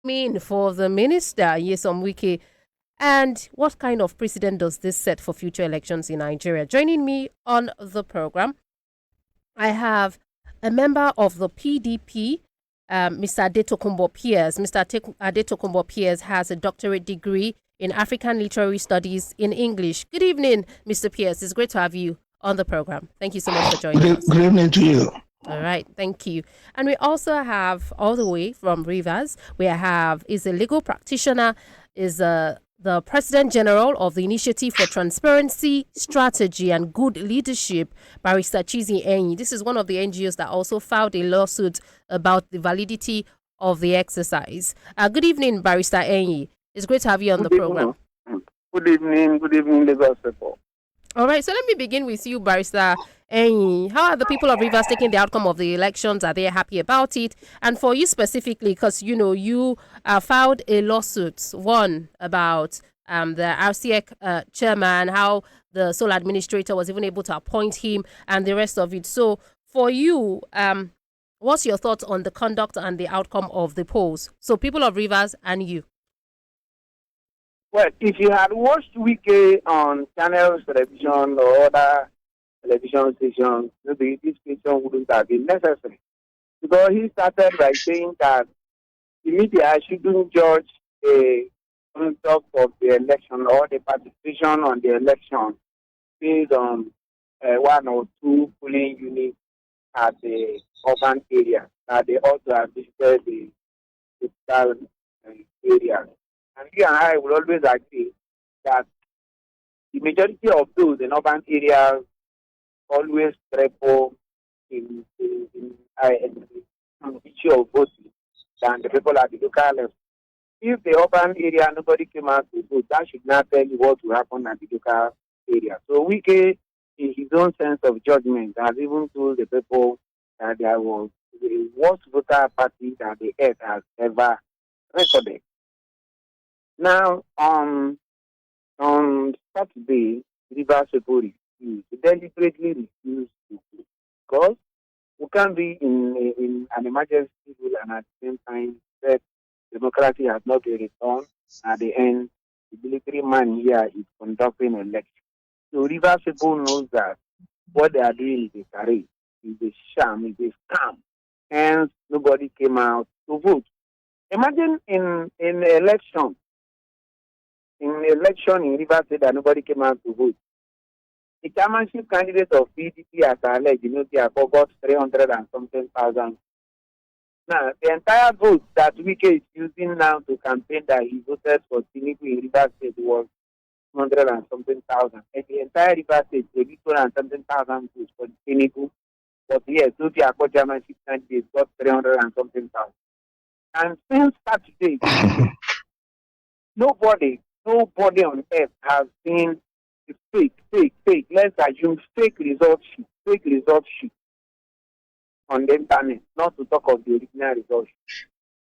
mean for the minister, Nyesom Wike, and what kind of precedent does this set for future elections in Nigeria? Joining me on the program, I have a member of the PDP, Mr. Adetokunbo Pierce. Mr. Adetokunbo Pierce has a doctorate degree in African Literary Studies in English. Good evening, Mr. Pierce. It's great to have you on the program. Thank you so much for joining us. Good evening to you. All right, thank you. And we also have, all the way from Rivers, is a legal practitioner, is the President General of the Initiative for Transparency, Strategy and Good Leadership, Barrister Chizi Enyi. This is one of the NGOs that also filed a lawsuit about the validity of the exercise. Good evening, Barrister Enyi. It's great to have you on the program. Good evening, Lagos people. All right, so let me begin with you, Barrister Enyi. How are the people of Rivers taking the outcome of the elections? Are they happy about it? And for you specifically, because you filed a lawsuit, one about the RSIEC chairman, how the sole administrator was even able to appoint him, and the rest of it. So for you, what's your thoughts on the conduct and the outcome of the polls? So people of Rivers and you. Well, if you had watched Wike on channels, television, or other television stations, maybe this question wouldn't have been necessary. Because he started by saying that the media shouldn't judge the conduct of the election or the participation on the election based on one or two polling units at the urban area, that they also have visited the rural areas. And you and I will always agree that the majority of those in urban areas always prefer in issue of voting than the people at the local level. If the urban area nobody came out to vote, that should not tell you what will happen at the local area. So Wike, in his own sense of judgment, has even told the people that there was the worst voter party that the earth has ever recorded. Now, on Saturday, Rivers people deliberately refused to vote because we can't be in an emergency rule and at the same time that democracy has not been returned. At the end, the military man here is conducting an election. So Rivers people knows that what they are doing is a charade, is a sham, is a scam. Hence, nobody came out to vote. Imagine in election in Rivers State that nobody came out to vote. The chairmanship candidate of PDP as alleged, they have got 300 and something thousand. Now, the entire vote that Wike is using now to campaign that he voted for Tinubu in Rivers State was 100 and something thousand. And the entire Rivers State, the 200 and something thousand votes for Tinubu. But yes, those chairmanship candidates got 300 and something thousand. And since Saturday, nobody on earth has seen fake. Let's assume fake result sheet on the internet, not to talk of the original result sheet.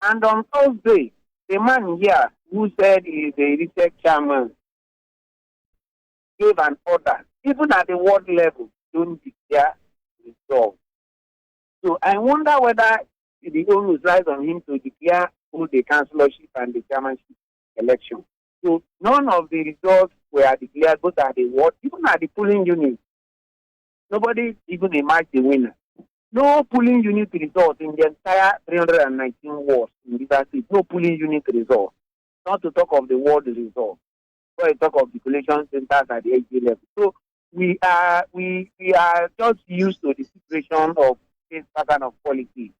And on Thursday, the man here who said he is a research chairman gave an order, even at the world level, don't declare results. So I wonder whether the onus lies on him to declare both the councillorship and the chairmanship election. So none of the results were declared, both at the ward, even at the polling unit. Nobody even emerged the winner. No polling unit result in the entire 319 wards in Rivers State. No polling unit result. Not to talk of the ward result. Or to talk of the collation centers at the HG level. So we are just used to the situation of this pattern of policy,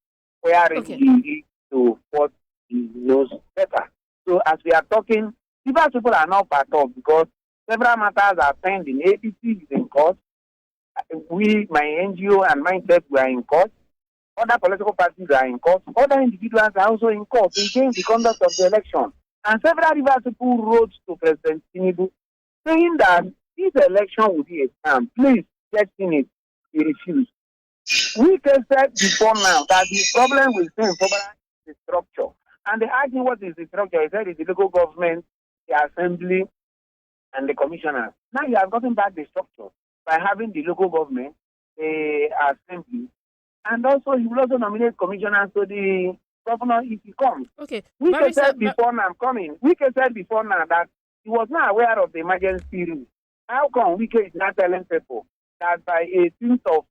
where he leads to what he knows better. So as we are talking, Rivers people are not part of because several matters are pending. APC is in court. My NGO and myself were in court. Other political parties are in court. Other individuals are also in court against the conduct of the election. And several Rivers people wrote to President Tinubu saying that this election will be a scam. Please, get in it. He refused. We said before now that the problem with St. Fobara is the structure. And they asked me what is the structure. He said it's the local government, the assembly, and the commissioners. Now you have gotten back the structure by having the local government, the assembly, and also he will also nominate commissioners to the governor if he comes. Okay. Wike said before now, I'm coming. Wike said before now that he was not aware of the emergency rule. How come Wike is not telling people that by 18th of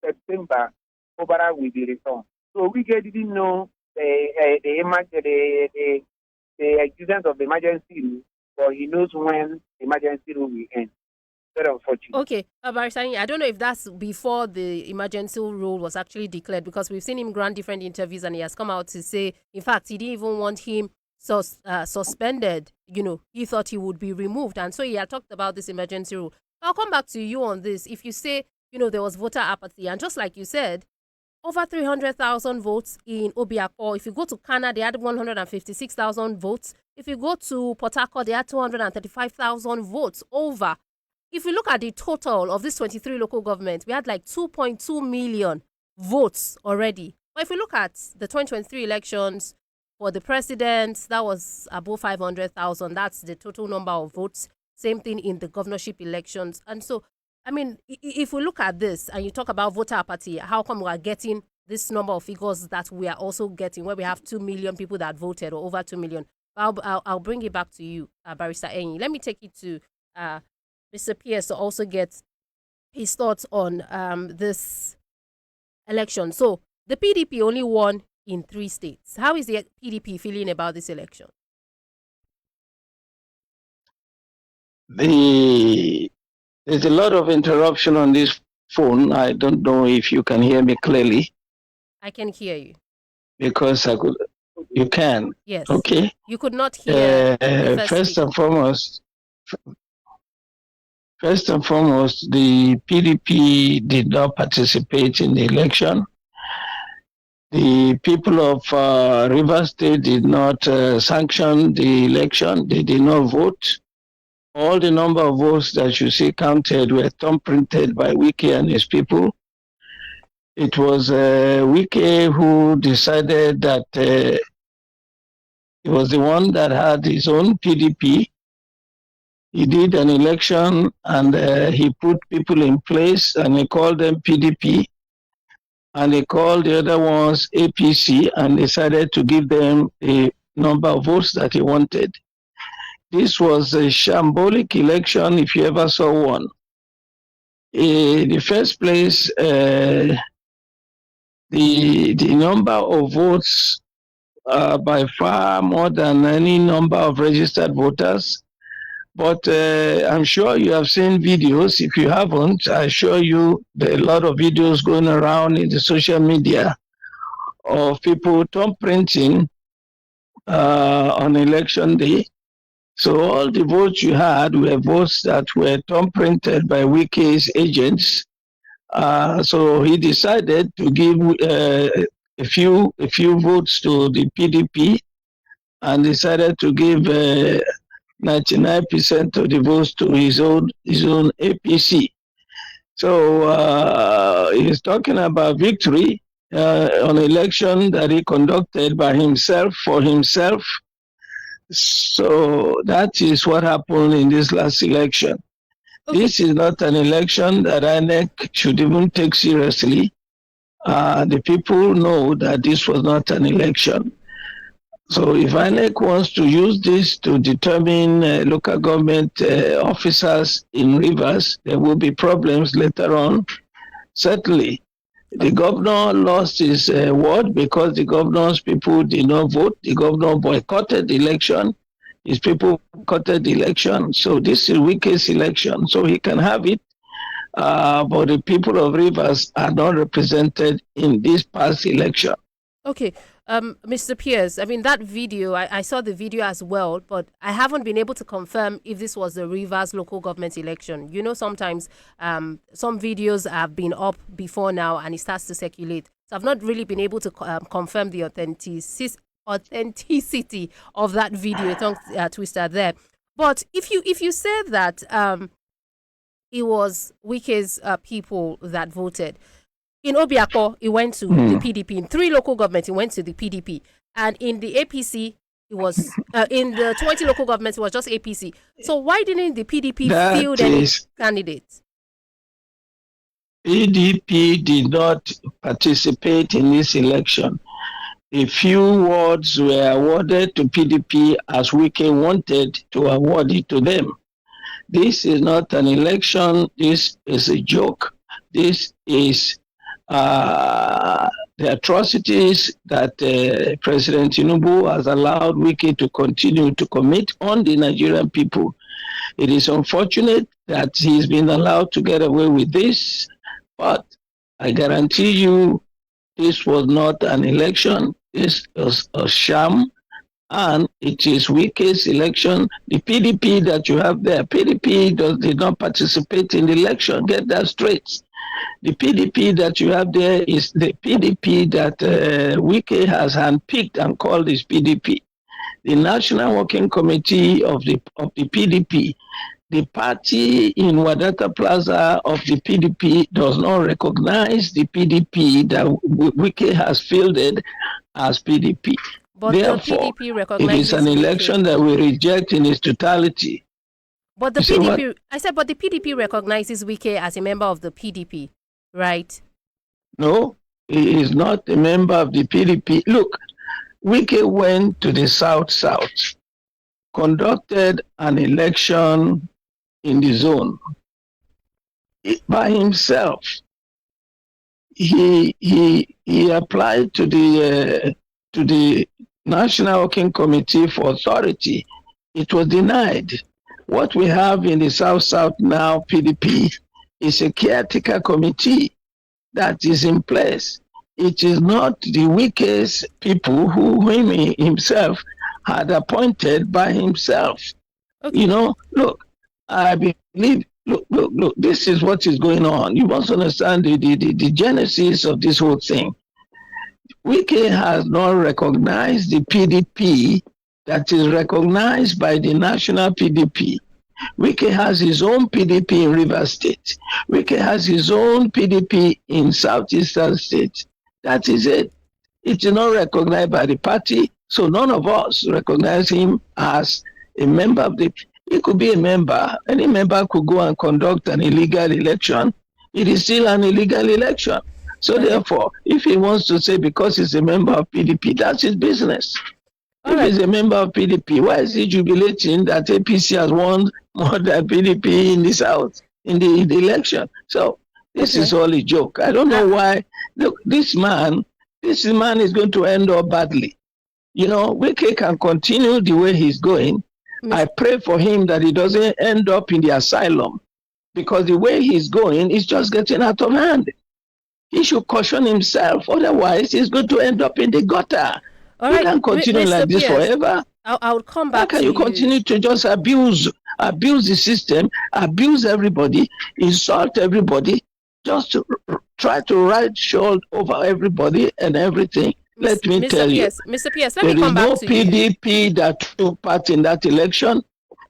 September, Obara will be returned? So Wike didn't know the existence of the emergency rule, but he knows when the emergency rule will end. Very unfortunate. Okay, Barisani, I don't know if that's before the emergency rule was actually declared, because we've seen him grant different interviews and he has come out to say, in fact, he didn't even want him suspended. You know, he thought he would be removed. And so he had talked about this emergency rule. I'll come back to you on this. If you say, you know, there was voter apathy, and just like you said, over 300,000 votes in Obiako. If you go to Kana, they had 156,000 votes. If you go to Port Harcourt, they had 235,000 votes over. If you look at the total of these 23 local governments, we had like 2.2 million votes already. But if you look at the 2023 elections for the president, that was above 500,000. That's the total number of votes. Same thing in the governorship elections. And so, I mean, if we look at this and you talk about voter apathy, how come we are getting this number of figures that we are also getting, where we have 2 million people that voted, or over 2 million? I'll bring it back to you, Barrister Enyi. Let me take you to Mr. Pierce to also get his thoughts on this election. So the PDP only won in 3 states. How is the PDP feeling about this election? There's a lot of interruption on this phone. I don't know if you can hear me clearly. I can hear you. Because you can. Yes. Okay. You could not hear. First and foremost, the PDP did not participate in the election. The people of Rivers State did not sanction the election. They did not vote. All the number of votes that you see counted were thumbprinted by Wike and his people. It was Wike who decided that he was the one that had his own PDP. He did an election and he put people in place and he called them PDP, and he called the other ones APC, and decided to give them the number of votes that he wanted. This was a shambolic election if you ever saw one. In the first place, the number of votes by far more than any number of registered voters. But I'm sure you have seen videos. If you haven't, I assure you there are a lot of videos going around in the social media of people thumbprinting on election day. So all the votes you had were votes that were thumbprinted by Wike's agents. So he decided to give a few votes to the PDP, and decided to give 99% of the votes to his own APC. So he's talking about victory on election that he conducted by himself, for himself. So that is what happened in this last election. Okay. This is not an election that INEC should even take seriously. The people know that this was not an election. So if INEC wants to use this to determine local government officers in Rivers, there will be problems later on. Certainly, the governor lost his word because the governor's people did not vote. The governor boycotted the election. His people boycotted the election. So this is Wike's election. So he can have it. But the people of Rivers are not represented in this past election. Okay. Mr. Pierce, I mean, that video, I saw the video as well, but I haven't been able to confirm if this was the Rivers local government election. You know, sometimes some videos have been up before now and it starts to circulate. So I've not really been able to confirm the authenticity of that video. Tongue twister there. But if you said that it was Wike's people that voted, in Obiako, it went to the PDP. In 3 local governments, it went to the PDP. And in the APC, it was, in the 20 local governments, it was just APC. So why didn't the PDP field any candidates? PDP did not participate in this election. A few wards were awarded to PDP as Wike wanted to award it to them. This is not an election. This is a joke. This is the atrocities that President Tinubu has allowed Wike to continue to commit on the Nigerian people. It is unfortunate that he's been allowed to get away with this, but I guarantee you this was not an election. This was a sham, and it is Wike's election. The PDP that you have there, PDP did not participate in the election. Get that straight. The PDP that you have there is the PDP that Wike has handpicked and called his PDP. The National Working Committee of the PDP, the party in Wadata Plaza of the PDP does not recognize the PDP that Wike has fielded as PDP. But therefore, the PDP recognizes it is an election that we reject in its totality. But the PDP, I said, but the PDP recognizes Wike as a member of the PDP, right? No, he is not a member of the PDP. Look, Wike went to the South, conducted an election in the zone by himself. He applied to the National Working Committee for authority. It was denied. What we have in the South now, PDP, is a caretaker committee that is in place. It is not the Wike's people who he himself had appointed by himself. Okay. Look, I believe, look, this is what is going on. You must understand the genesis of this whole thing. Wike has not recognized the PDP that is recognized by the national PDP. Wike has his own PDP in Rivers State. Wike has his own PDP in Southeastern State. That is it. It is not recognized by the party, so none of us recognize him as a member of the. He could be a member. Any member could go and conduct an illegal election. It is still an illegal election. So therefore, if he wants to say because he's a member of PDP, that's his business. If he's a member of PDP, why is he jubilating that APC has won more than PDP in the South in the election? So this is all a joke. I don't know why. Look, this man is going to end up badly. Wike can continue the way he's going. I pray for him that he doesn't end up in the asylum, because the way he's going is just getting out of hand. He should caution himself, otherwise he's going to end up in the gutter. All right, you can't continue like this forever. I'll come back. How can you continue to just abuse the system, abuse everybody, insult everybody, just to try to ride shoulders over everybody and everything? Let me tell you, Mr. Pierce, let me come back to you. There is no PDP that took part in that election.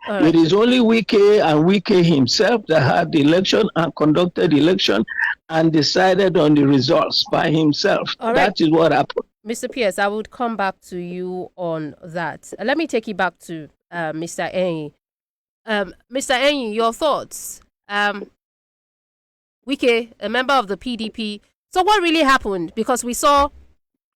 Right. It is only Wike and Wike himself that had the election and conducted the election and decided on the results by himself. Right. That is what happened. Mr. Pierce, I would come back to you on that. Let me take you back to Mr. Enyi. Mr. Enyi, your thoughts. Wike, a member of the PDP. So what really happened? Because we saw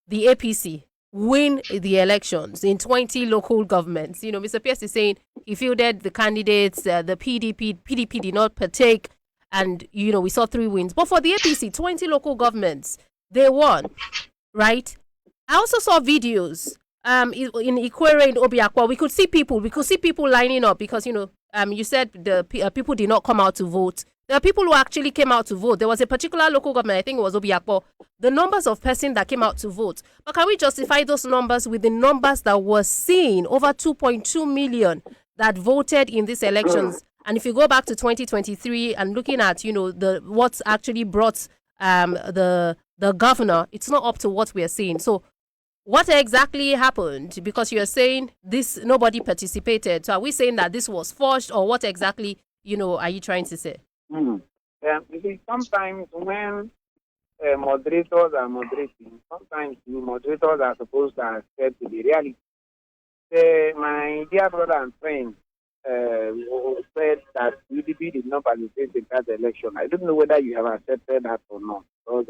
the APC win the elections in 20 local governments. Mr. Pierce is saying he fielded the candidates, the PDP did not partake, and, we saw 3 wins. But for the APC, 20 local governments, they won, right? I also saw videos in Ikwere and Obiakwa. We could see people lining up because, you said the people did not come out to vote. There are people who actually came out to vote. There was a particular local government, I think it was Obiakwa, the numbers of persons that came out to vote. But can we justify those numbers with the numbers that were seen? Over 2.2 million that voted in these elections. And if you go back to 2023 and looking at, what's actually brought the governor, it's not up to what we are seeing. So what exactly happened? Because you're saying nobody participated. So are we saying that this was forged, or what exactly, are you trying to say? You see, sometimes when moderators are moderating, sometimes the moderators are supposed to accept the reality. My dear brother and friend said that UDP did not participate in that election. I don't know whether you have accepted that or not. Because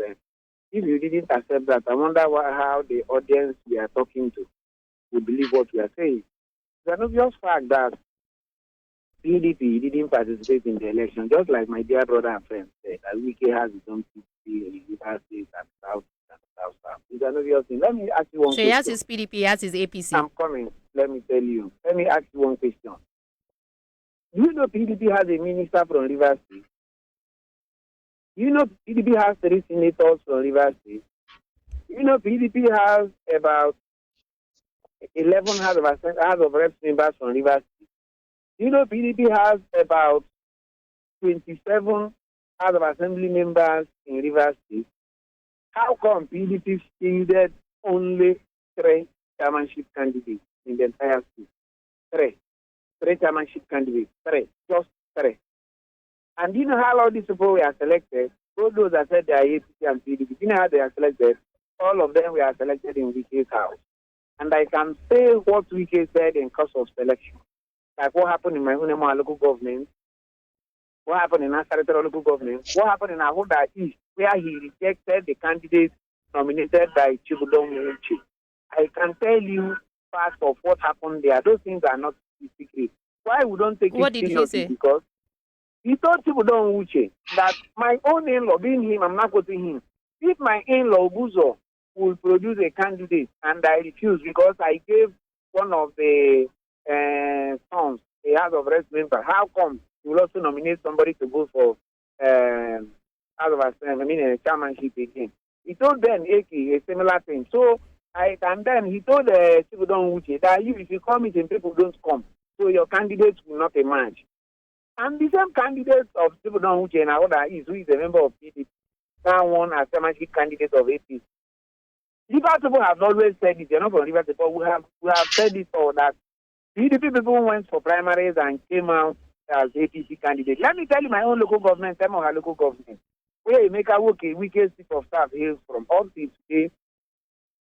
If you didn't accept that, I wonder how the audience we are talking to will believe what we are saying. It's an obvious fact that PDP didn't participate in the election, just like my dear brother and friend said, that Wike has his own PDP in United States and South and South. It's an obvious thing. Let me ask you one So he question. has his PDP, he has his APC. I'm coming. Let me tell you. Let me ask you one question. Do you know PDP has a minister from Rivers State? Do you know PDP has 3 senators from Rivers State? Do you know PDP has about 11 House of Reps members from Rivers State? Do you know PDP has about 27 House of Assembly members in Rivers State? How come PDP fielded only 3 chairmanship candidates in the entire state? 3 chairmanship candidates. 3. Just 3. And do you know how all these people were selected? All those that said they are APC and PDP, do you know how they are selected? All of them were selected in Wike's house. And I can say what Wike said in course of selection. Like what happened in my Unema local government, what happened in Asarete local government, what happened in Ahoda East, where he rejected the candidates nominated by Chibudong Uche. I can tell you parts of what happened there. Those things are not secret. Why we don't take What it did he seriously? say? Because he told Chibudong Uche that my own in-law, being him, I'm not quoting him, if my in-law Buzo will produce a candidate and I refuse because I gave one of the sons a House of Reps member, how come you will also nominate somebody to go for House of a chairmanship again? He told Ben Eki a similar thing. So and then he told Chibudong Uche that if you come and people don't come, so your candidates will not emerge. And the same candidate of Chibudong Uche and Ahoda is who is a member of PDP, now won as chairmanship candidate of APC. River people have always said it. They're not from River people. We have said it all that PDP people went for primaries and came out as APC candidates. Let me tell you my own local government, some of our local government, where Emeka Wike chief of staff hails from. All till today,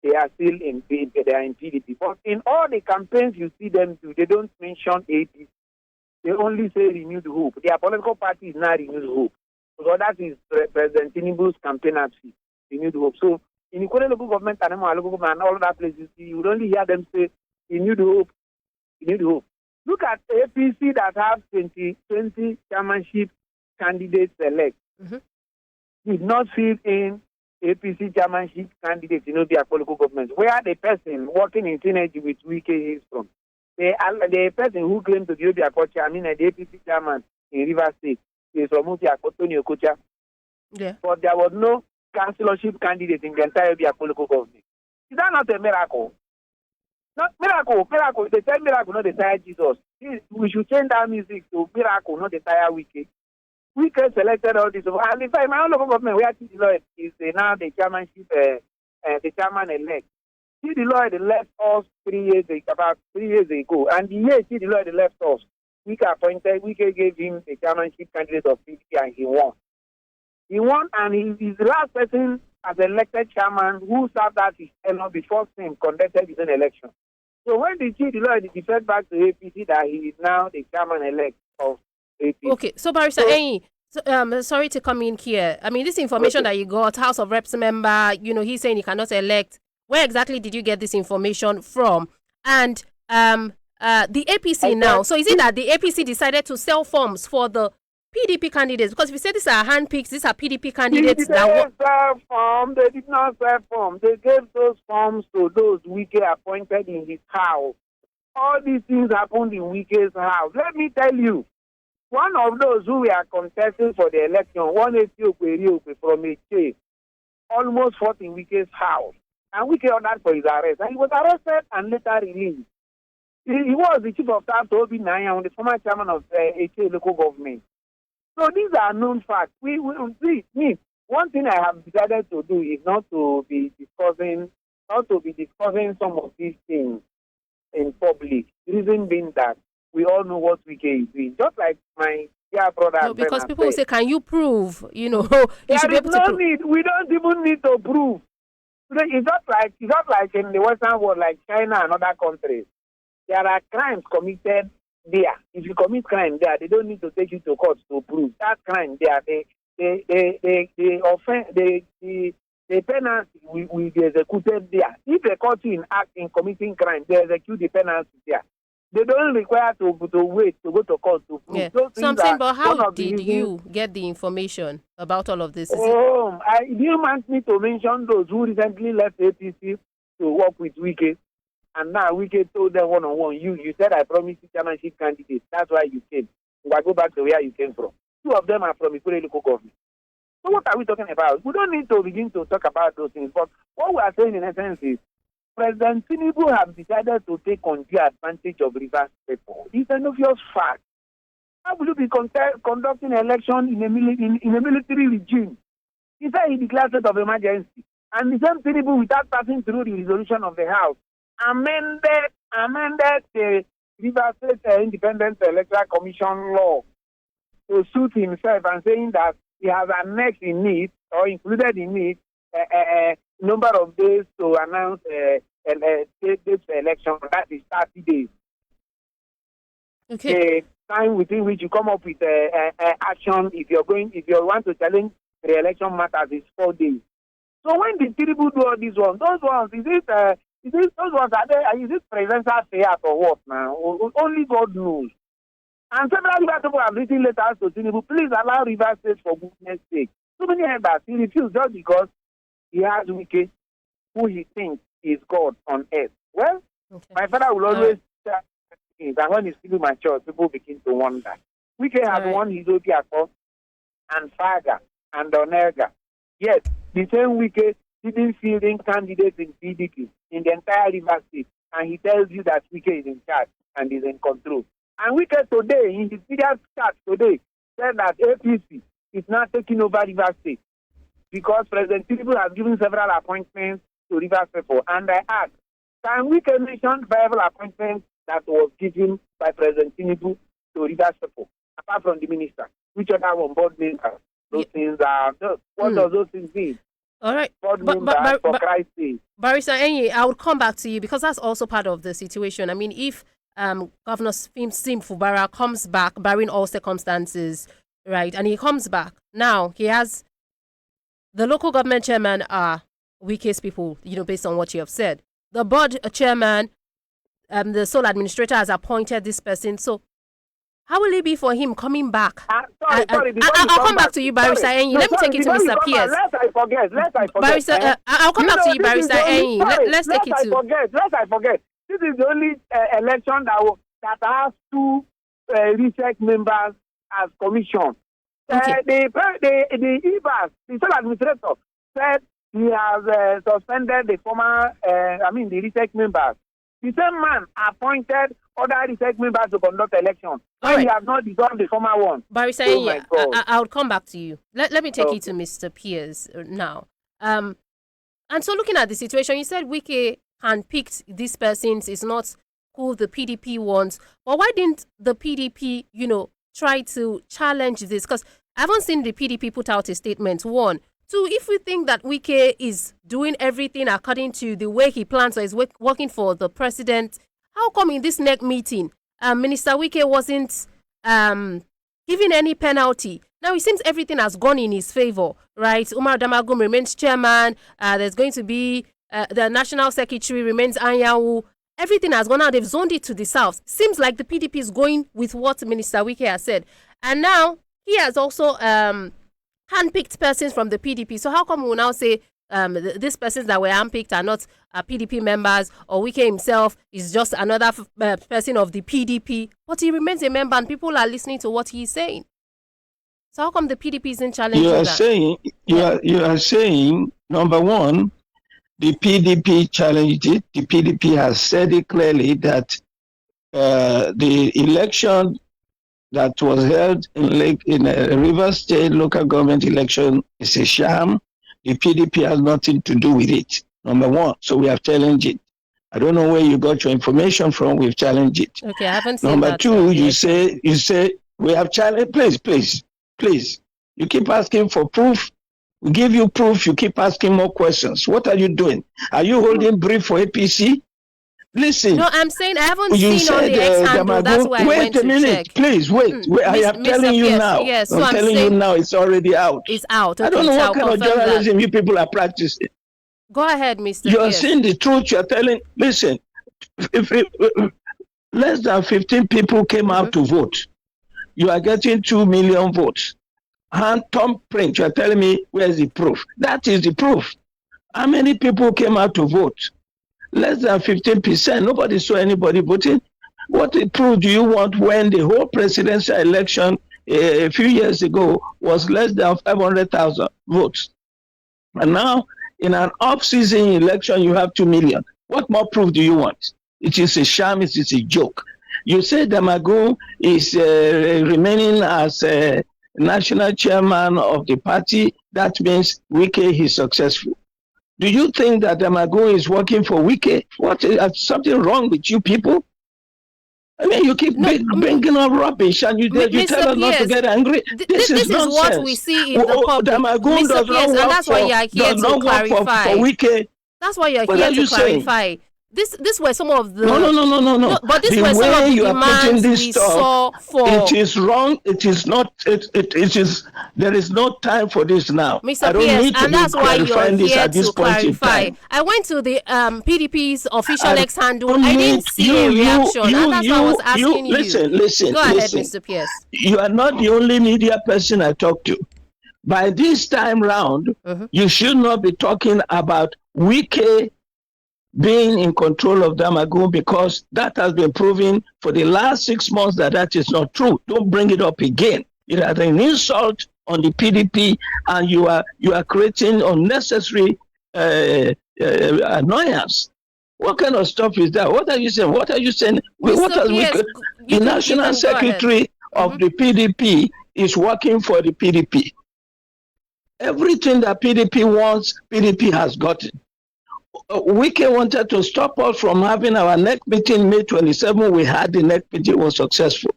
they are still in PDP. But in all the campaigns you see them do, they don't mention APC. They only say renewed hope. Their political party is now renewed hope. So that is President Tinubu's campaign outfit, renewed hope. So in Ikole local government and local government and all that places, you would only hear them say renewed hope, renewed hope. Look at APC that have 20 chairmanship candidates elect. Did not fill in APC chairmanship candidates in their local government, where the person working in synergy with Wike is from. The person who claimed to be the APC chairman in Rivers State is from Tony Okocha. Yeah. But there was no councillorship candidate in the entire local government. Is that not a miracle? Not miracle. They say miracle, not the entire Jesus. We should change that music to miracle, not the entire Wike. Wike selected all this. And in fact, my own local government, where T. Lloyd is now the chairmanship, the chairman-elect. T. Lloyd left us about 3 years ago. And the year T. Lloyd left us, Wike gave him the chairmanship candidate of PDP and he won. He won, and he is the last person as elected chairman who served as his tenure before him conducted his own election. So when the Chief Lloyd deferred back to APC that he is now the chairman-elect of APC. Okay, so Barrister Enyi, sorry to come in here. I mean, this information that you got, House of Reps member, he's saying he cannot elect. Where exactly did you get this information from? And the APC now, so is it that the APC decided to sell forms for the PDP candidates? Because if you say these are handpicked, these are PDP candidates. They did not sell forms. They gave those forms to those Wike appointed in his house. All these things happened in Wike's house. Let me tell you, one of those who were contesting for the election, one Ethiopia from Eche, almost fought in Wike's house. And Wike ordered for his arrest. And he was arrested and later released. He was the chief of staff to Obi Naya, the former chairman of Eche local government. So these are known facts. One thing I have decided to do is not to be discussing some of these things in public. The reason being that we all know what Wike is doing. Just like my dear brother. No, because people will say, "Can you prove?" You should be able to prove. Need. We don't even need to prove. It's not like in the Western world, like China and other countries. There are crimes committed there. If you commit crime there, they don't need to take you to court to prove that crime there. The the penalty will be executed there. If they caught you in act in committing crime, they execute the penalty there. They don't require to wait to go to court to prove. Yeah. Those So I'm things saying, are but how one of the did reasons- you get the information about all of this? Is it- Do you want me to mention those who recently left APC to work with Wike? And now Wike told them one-on-one, you said I promised you chairmanship candidates. That's why you came. I go back to where you came from. Two of them are from Ikure local government. So what are we talking about? We don't need to begin to talk about those things. But what we are saying in essence is President Tinubu have decided to take undue advantage of reverse people. It's an obvious fact. How will you be conducting an election in a military regime? He said he declared state of emergency. And the same Tinubu, without passing through the resolution of the House, amended the Rivers State Independent Electoral Commission law to suit himself and saying that he has annexed in it or included in it a number of days to announce this election. That is 30 days. Okay. The time within which you come up with action if you want to challenge the election matters is 4 days. So when the Tinubu do all these ones, those ones is it presidential fiat or what now? Only God knows. And several Rivers people have written letters to Tinubu, please allow Rivers State for goodness sake. So many elders, he refused just because he has Wike, who he thinks is God on earth. Well, my father will always say that when he's still mature, people begin to wonder. Wike has won his Obiako and Faga and Onega. Yet, the same Wike didn't field in candidates in PDP in the entire Rivers State. And he tells you that Wike is in charge and is in control. And Wike today, in his media chat today, said that APC is not taking over Rivers State because President Tinubu has given several appointments to Rivers people. And I asked, can Wike mention several appointments that was given by President Tinubu to Rivers people, apart from the minister? Which other on board members? Those things are, what does those things mean? All right. For Christ's sake. Barrister Enyi, I would come back to you because that's also part of the situation. I mean, if Governor Sim Fubara comes back, barring all circumstances, right, and he comes back, now he has the local government chairman are Wike's people, based on what you have said. The board chairman, the sole administrator has appointed this person. So how will it be for him coming back? Sorry, I'll come back to you, Barrister Enyi. Let me take it to Mr. Pierce. Lest I forget. Barrister, I'll come back to you, Barrister Enyi. Let's take it to. Lest I forget. This is the only election that has two RSIEC members as commission. Okay. The IBAS, the sole administrator, said he has suspended the former, the RSIEC members. The same man appointed other RSIEC members to conduct elections. Right. He has not dissolved the former one. Barrister Enyi, I'll come back to you. Let me take you to Mr. Pierce now. And so looking at the situation, you said Wike handpicked these persons is not who the PDP wants. But why didn't the PDP, try to challenge this? Because I haven't seen the PDP put out a statement. 1. 2, if we think that Wike is doing everything according to the way he plans or is working for the president, how come in this next meeting, Minister Wike wasn't given any penalty? Now, it seems everything has gone in his favor, right? Umar Damagum remains chairman. There's going to be the national secretary remains Anyanwu. Everything has gone out. They've zoned it to the south. Seems like the PDP is going with what Minister Wike has said. And now he has also handpicked persons from the PDP. So how come we now say these persons that were handpicked are not PDP members, or Wike himself is just another person of the PDP, but he remains a member and people are listening to what he's saying? So how come the PDP isn't challenging that? You are saying, number one, the PDP challenged it. The PDP has said it clearly that the election that was held in a Rivers State local government election is a sham. The PDP has nothing to do with it, number one. So we have challenged it. I don't know where you got your information from. We've challenged it. Okay, I haven't seen number that. Number two, you say we have challenged. Please. You keep asking for proof. We give you proof. You keep asking more questions. What are you doing? Are you holding brief for APC? Listen. No, I'm saying I haven't You seen on said the X handle. That's why I wait went a to minute, check. please wait. I am Mr. telling you Pierce, now. yes, so I'm I'm telling you saying now. It's already out. it's out. I don't Okay, know so what I'll kind of confirm that. journalism you people are practicing. Go ahead, Mr. You are Pierce. saying the truth. You are telling. Listen, if less than 15 people came out to vote, you are getting 2 million votes. Hand thumb print. You are telling me where's the proof? That is the proof. How many people came out to vote? Less than 15%. Nobody saw anybody voting. What proof do you want when the whole presidential election a few years ago was less than 500,000 votes? And now, in an off-season election, you have 2 million. What more proof do you want? It is a sham. It is a joke. You say Damagun is remaining as national chairman of the party. That means Wike is successful. Do you think that Damagun is working for Wike? What is something wrong with you people? I mean, you keep bringing up rubbish, and you tell us not to get angry. This is nonsense. What we see in the public. Damagun does not work and that's why you are here to clarify. For Wike. That's why you're here to clarify. This were some of the no. But this were some of the demands we saw for. It is wrong. It is not. It is. There is no time for this now. Mr. Pierce, and that's why you're here to clarify. I went to the PDP's official X handle. I didn't see a reaction, and that's why I was asking you. Listen. Go ahead, Mr. Pierce. You are not the only media person I talk to. By this time round, you should not be talking about Wike being in control of Damagun, because that has been proven for the last 6 months that is not true. Don't bring it up again. It is an insult on the PDP, and you are creating unnecessary annoyance. What kind of stuff is that? What are you saying? What the national secretary of the PDP is working for the PDP. Everything that PDP wants, PDP has gotten. Wike wanted to stop us from having our next meeting May 27. We had the next meeting, was successful.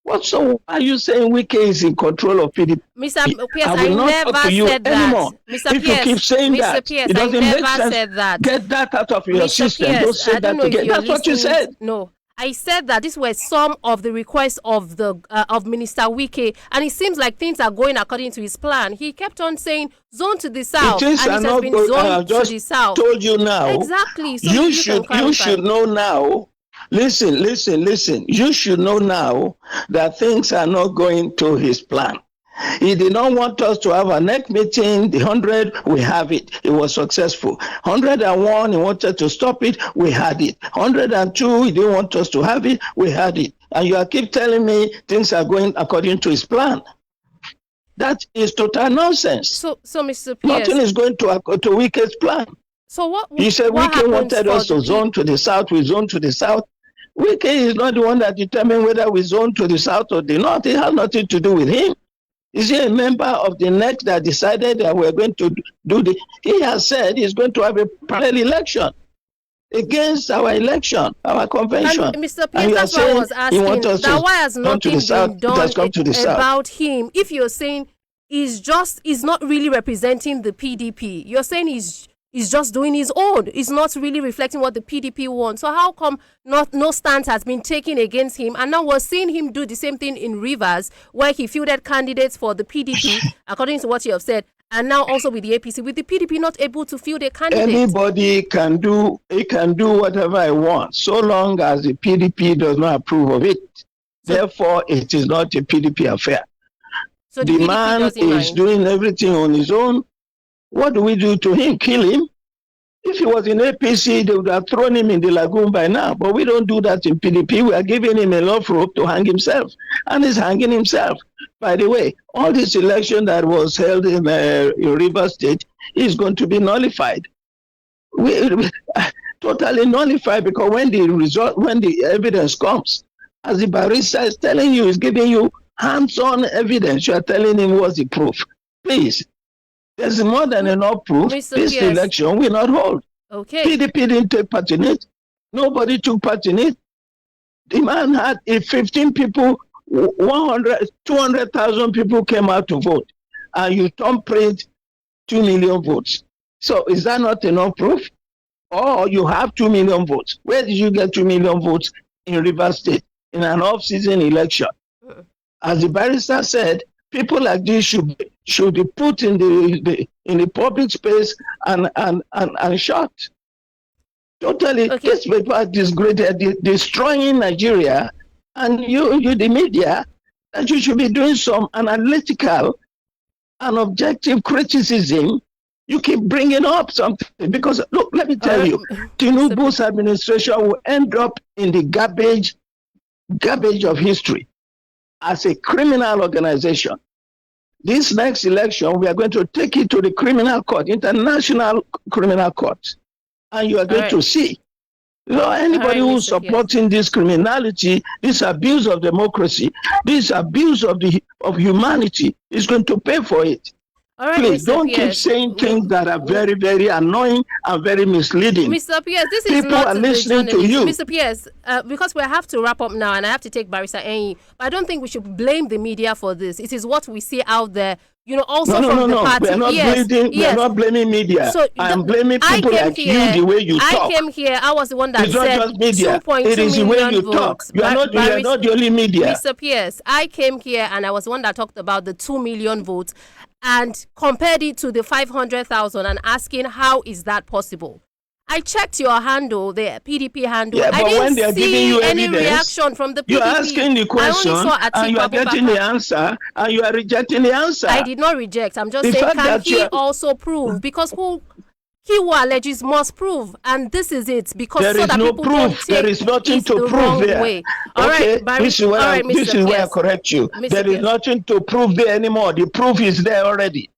What so are you saying Wike is in control of PDP? Mr. Pierce, I never said that. Mr. If you keep saying that, Pierce, it doesn't make sense. Said that. Get that out of your system. Pierce, don't say that again. That's what you said. No. I said that these were some of the requests of the of Minister Wike, and it seems like things are going according to his plan. He kept on saying zone to the south, and it has been zoned to the south. Told you now. Exactly. So you should know now. Listen. You should know now that things are not going to his plan. He did not want us to have a next meeting. The 100, we have it. It was successful. 101, he wanted to stop it. We had it. 102, he didn't want us to have it. We had it. And you keep telling me things are going according to his plan. That is total nonsense. So Mr. Pierce, nothing is going to Wike's plan. So what? He said Wike wanted us to zone to the south. We zone to the south. Wike is not the one that determined whether we zone to the south or the north. It has nothing to do with him. Is he a member of the NEC that decided that we're going to do the... He has said he's going to have a parallel election against our election, our convention. And Mr. Pierce, that's why I was asking, that why has nothing been done about him? If you're saying he's not really representing the PDP, you're saying he's just doing his own. He's not really reflecting what the PDP wants. So how come no stance has been taken against him? And now we're seeing him do the same thing in Rivers, where he fielded candidates for the PDP, according to what you have said, and now also with the APC, with the PDP not able to field a candidate. Anybody can do whatever I want, so long as the PDP does not approve of it. Therefore, it is not a PDP affair. So the man is doing everything on his own. What do we do to him? Kill him? If he was in APC, they would have thrown him in the lagoon by now. But we don't do that in PDP. We are giving him enough rope to hang himself. And he's hanging himself. By the way, all this election that was held in Rivers State is going to be nullified. Totally nullified, because when the evidence comes, as the barrister is telling you, is giving you hands-on evidence, you are telling him what's the proof. Please. There's more than enough proof. This election will not hold. Okay. PDP didn't take part in it. Nobody took part in it. The man had 15 people, 200,000 people came out to vote. And you thumbprint 2 million votes. So is that not enough proof? or you have 2 million votes. Where did you get 2 million votes in Rivers State in an off-season election? As the barrister said, people like this should be put in the public space and shot. Totally, Okay. this paper is destroying Nigeria, and you the media, that you should be doing some analytical and objective criticism. You keep bringing up something because look, let me tell you, Tinubu's administration will end up in the garbage of history as a criminal organization. This next election, we are going to take it to the criminal court, international criminal court, and you are going to see. Anybody who's supporting this criminality, this abuse of democracy, this abuse of humanity is going to pay for it. Please don't keep saying things that are very, very annoying and very misleading. Mr. Pierce, this is people not are listening to you. Mr. Pierce, because we have to wrap up now and I have to take Barrister Enyi, but I don't think we should blame the media for this. It is what we see out there. Also from the party. We're not blaming media. So I'm blaming people like you, the way you talk. I came here, I was the one that it's said not just media. 2.2 it is the way you votes. Talk. You are not the only media. Mr. Pierce, I came here and I was the one that talked about the 2 million votes and compared it to the 500,000 and asking how is that possible. I checked your handle, the PDP handle. Yeah, I didn't see any reaction from the PDP. You're asking the question and you are getting the answer and you are rejecting the answer. I did not reject. I'm just saying, can he also prove? Because he who alleges must prove, and this is it. Because there is no proof. There is nothing to prove there. All right, this is where I correct you. There is nothing to prove there anymore. The proof is there already.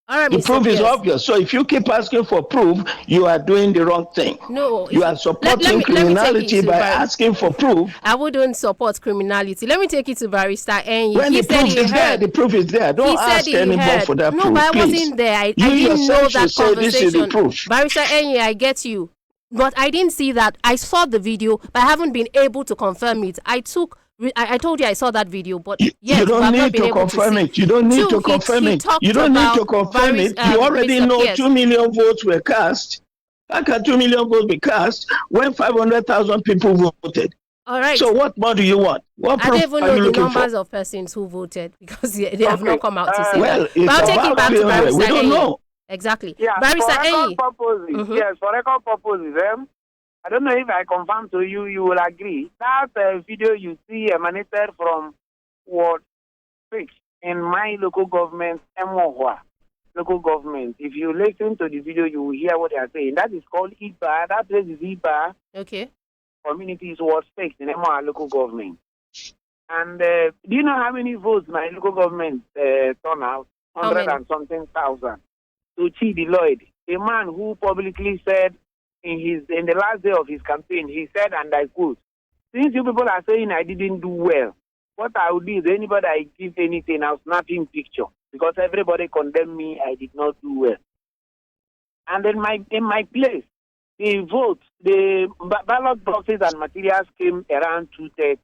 All right, the proof is obvious. So if you keep asking for proof, you are doing the wrong thing. No, you are supporting criminality by asking for proof. I wouldn't support criminality. Let me take it to Barrister Enyi. When the proof is there, the proof is there. Don't ask anybody for that proof. No, but I wasn't there. I didn't know that conversation. This is the proof. Barrister Enyi, I get you. But I didn't see that. I saw the video, but I haven't been able to confirm it. I told you I saw that video, but yes, you don't need to confirm it. You don't need to confirm it. You don't need to confirm it. You already know 2 million votes were cast. How can 2 million votes be cast when 500,000 people voted? All right. So what more do you want? What I don't even know the numbers of persons who voted because they have not come out to say that. But I'll take it back to Barrister. We don't know. Exactly. Yeah, Barrister Enyi. Yes, for record purposes, I don't know if I confirm to you, you will agree. That video you see emanated from Ward 6 in my local government, Emohua local government. If you listen to the video, you will hear what they are saying. That is called Iba. That place is Iba. Okay. Community is Ward 6 in Emohua local government. And do you know how many votes my local government turned out? 100 and something thousand. To Chidi Lloyd, a man who publicly said, in the last day of his campaign, he said, and I quote, "Since you people are saying I didn't do well, what I will do is anybody I give anything, I'll snap him picture because everybody condemned me, I did not do well." And in my place, the ballot boxes and materials came around 2:30.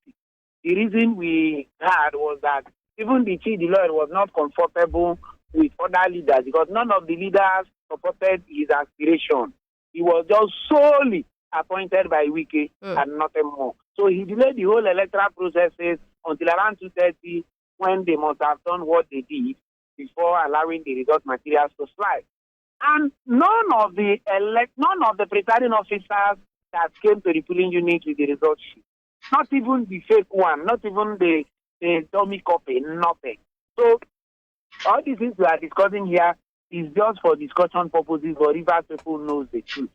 The reason we had was that even the chief lawyer was not comfortable with other leaders because none of the leaders supported his aspiration. He was just solely appointed by Wike and nothing more. So he delayed the whole electoral processes until around 2:30 when they must have done what they did before allowing the result materials to slide. And none of the presiding officers that came to the polling unit with the result sheet, not even the fake one, not even the dummy copy, nothing. So all these things we are discussing here is just for discussion purposes, but Rivers people knows the truth.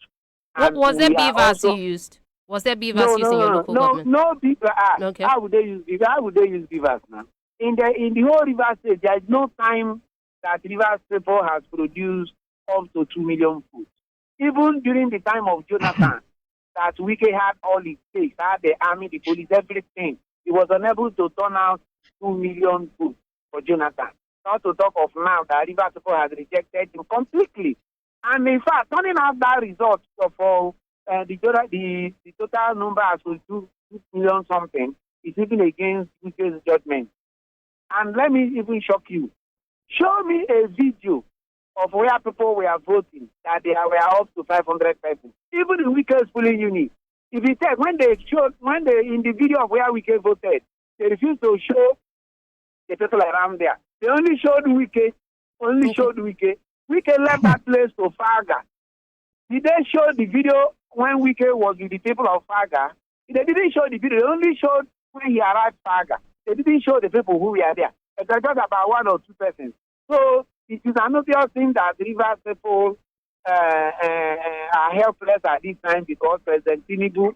Was there beavers you used? Was there beavers used in your local government? No beavers. Okay. How would they use beavers? How would they use beavers now? In the whole Rivers State, there is no time that Rivers people has produced up to 2 million food. Even during the time of Jonathan, that Wike had all it takes, had the army, the police, everything. He was unable to turn out 2 million food for Jonathan. Not to talk of now that Rivers people has rejected him completely. And in fact, turning out that result for the total number as to 2 million something is even against Wike's judgment. And let me even shock you. Show me a video of where people were voting, that they were up to 500 people. Even the weakest polling unit. If you take, in the video of where Wike voted, they refused to show the people around there. They only showed Wike. Wike left that place to Faga. Did they show the video when Wike was with the people of Faga? They didn't show the video. They only showed when he arrived Faga. They didn't show the people who were there. It's just about 1 or 2 persons. So it is an obvious thing that Rivers people are helpless at this time because President Tinubu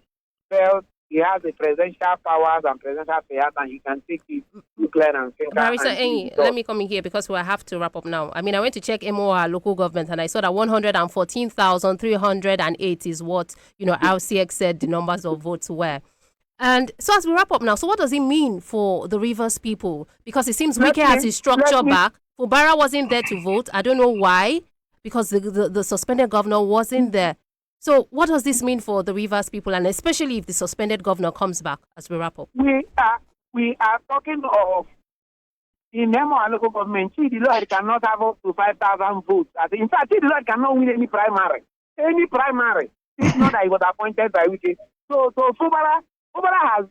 felt he has the presidential powers and presidential affairs and he can take it to clear and finger. Barrister, let me come in here because we have to wrap up now. I mean, I went to check MOR local government and I saw that 114,308 is what, RSIEC said the numbers of votes were. And so as we wrap up now, so what does it mean for the Rivers people? Because it seems Wike has his structure back. Fubara wasn't there to vote. I don't know why, because the suspended governor wasn't there. So what does this mean for the Rivers people, and especially if the suspended governor comes back as we wrap up? We are talking of in Nemo local government, Chidi Lloyd cannot have up to 5,000 votes. In fact, Chidi Lloyd cannot win any primary. It's not that he was appointed by Wike. So Fubara has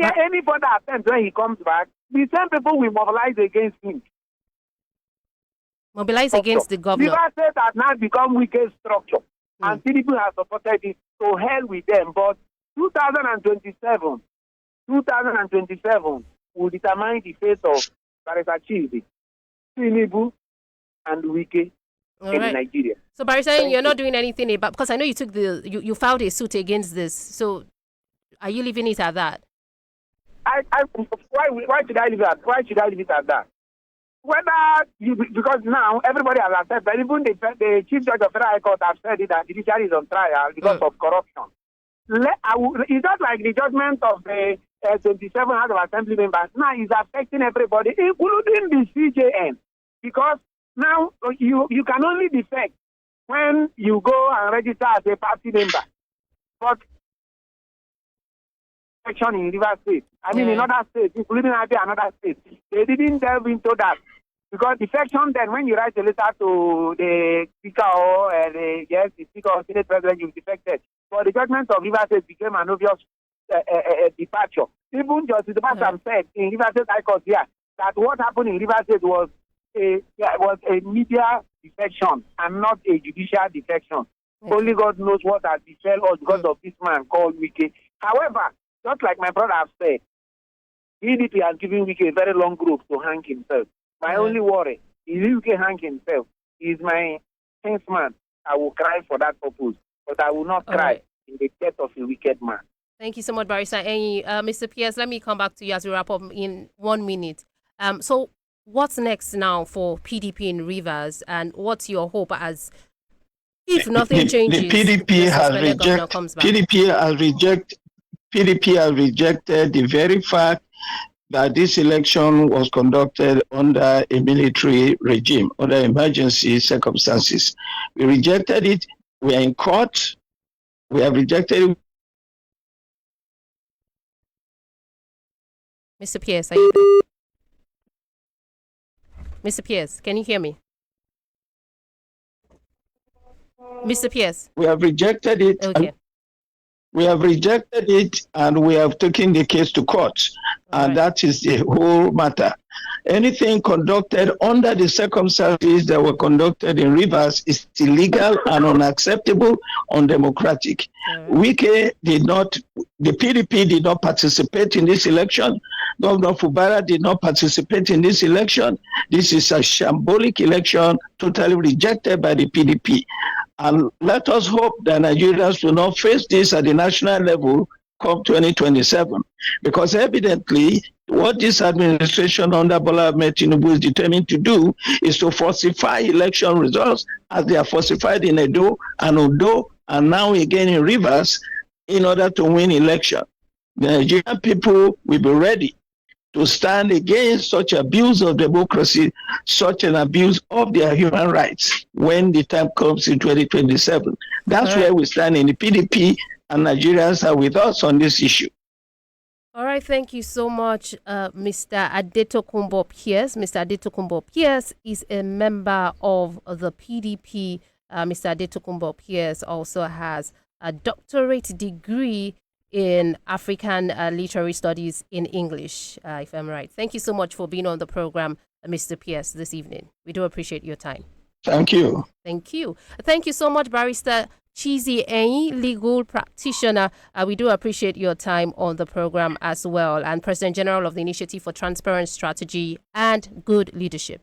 any further attempt when he comes back, the same people will mobilize against him. Mobilize against the governor. Rivers State has now become Wike's structure, and PDP has supported it. So hell with them. But 2027 will determine the fate of Barrister Chidi, Tinubu, and Wike in Nigeria. So Barrister, you're not doing anything about, because I know you took you filed a suit against this. So are you leaving it at that? Why should I leave it at that? Because now everybody has accepted that even the Chief Judge of Federal High Court has said it, that the judiciary is on trial because of corruption. It's not like the judgment of the 27 House of Assembly members now is affecting everybody, including the CJN, because now you can only defect when you go and register as a party member. But in Rivers State, in other states, including another state, they didn't delve into that. Because defection, then when you write a letter to the speaker or the speaker or senate president, you've defected. But the judgment of Rivers State became an obvious departure. Even Justice Basam said in Rivers State High Court here that what happened in Rivers State was a media defection and not a judicial defection. Only God knows what has befell us because of this man called Wike. However, just like my brother has said, PDP has given Wike a very long rope to hang himself. My only worry is if Wike hang himself. He is my kinsman. I will cry for that purpose, but I will not cry in the death of a wicked man. Thank you so much, Barrister. And Mr. Pierce, let me come back to you as we wrap up in 1 minute. So what's next now for PDP in Rivers, and what's your hope as if nothing changes? The PDP has rejected the very fact that this election was conducted under a military regime, under emergency circumstances. We rejected it. We are in court. We have rejected it. Mr. Pierce, are you there? Mr. Pierce, can you hear me? Mr. Pierce. We have rejected it. Okay. We have rejected it, and we have taken the case to court. And that is the whole matter. Anything conducted under the circumstances that were conducted in Rivers is illegal and unacceptable, undemocratic. Wike the PDP did not participate in this election. Governor Fubara did not participate in this election. This is a shambolic election, totally rejected by the PDP. And let us hope that Nigerians will not face this at the national level come 2027. Because evidently, what this administration under Bola Ahmed Tinubu is determined to do is to falsify election results as they are falsified in Edo and Odo and now again in Rivers in order to win election. The Nigerian people will be ready to stand against such abuse of democracy, such an abuse of their human rights when the time comes in 2027. That's where we stand in the PDP, and Nigerians are with us on this issue. All right, thank you so much, Mr. Adetokunbo Pierce. Mr. Adetokunbo Pierce is a member of the PDP. Mr. Adetokunbo Pierce also has a doctorate degree in African literary studies in English, if I'm right. Thank you so much for being on the program, Mr. Pierce, this evening. We do appreciate your time. Thank you. Thank you. Thank you so much, Barrister Chizi Enyi, legal practitioner. We do appreciate your time on the program as well, and President General of the Initiative for Transparent Strategy and Good Leadership.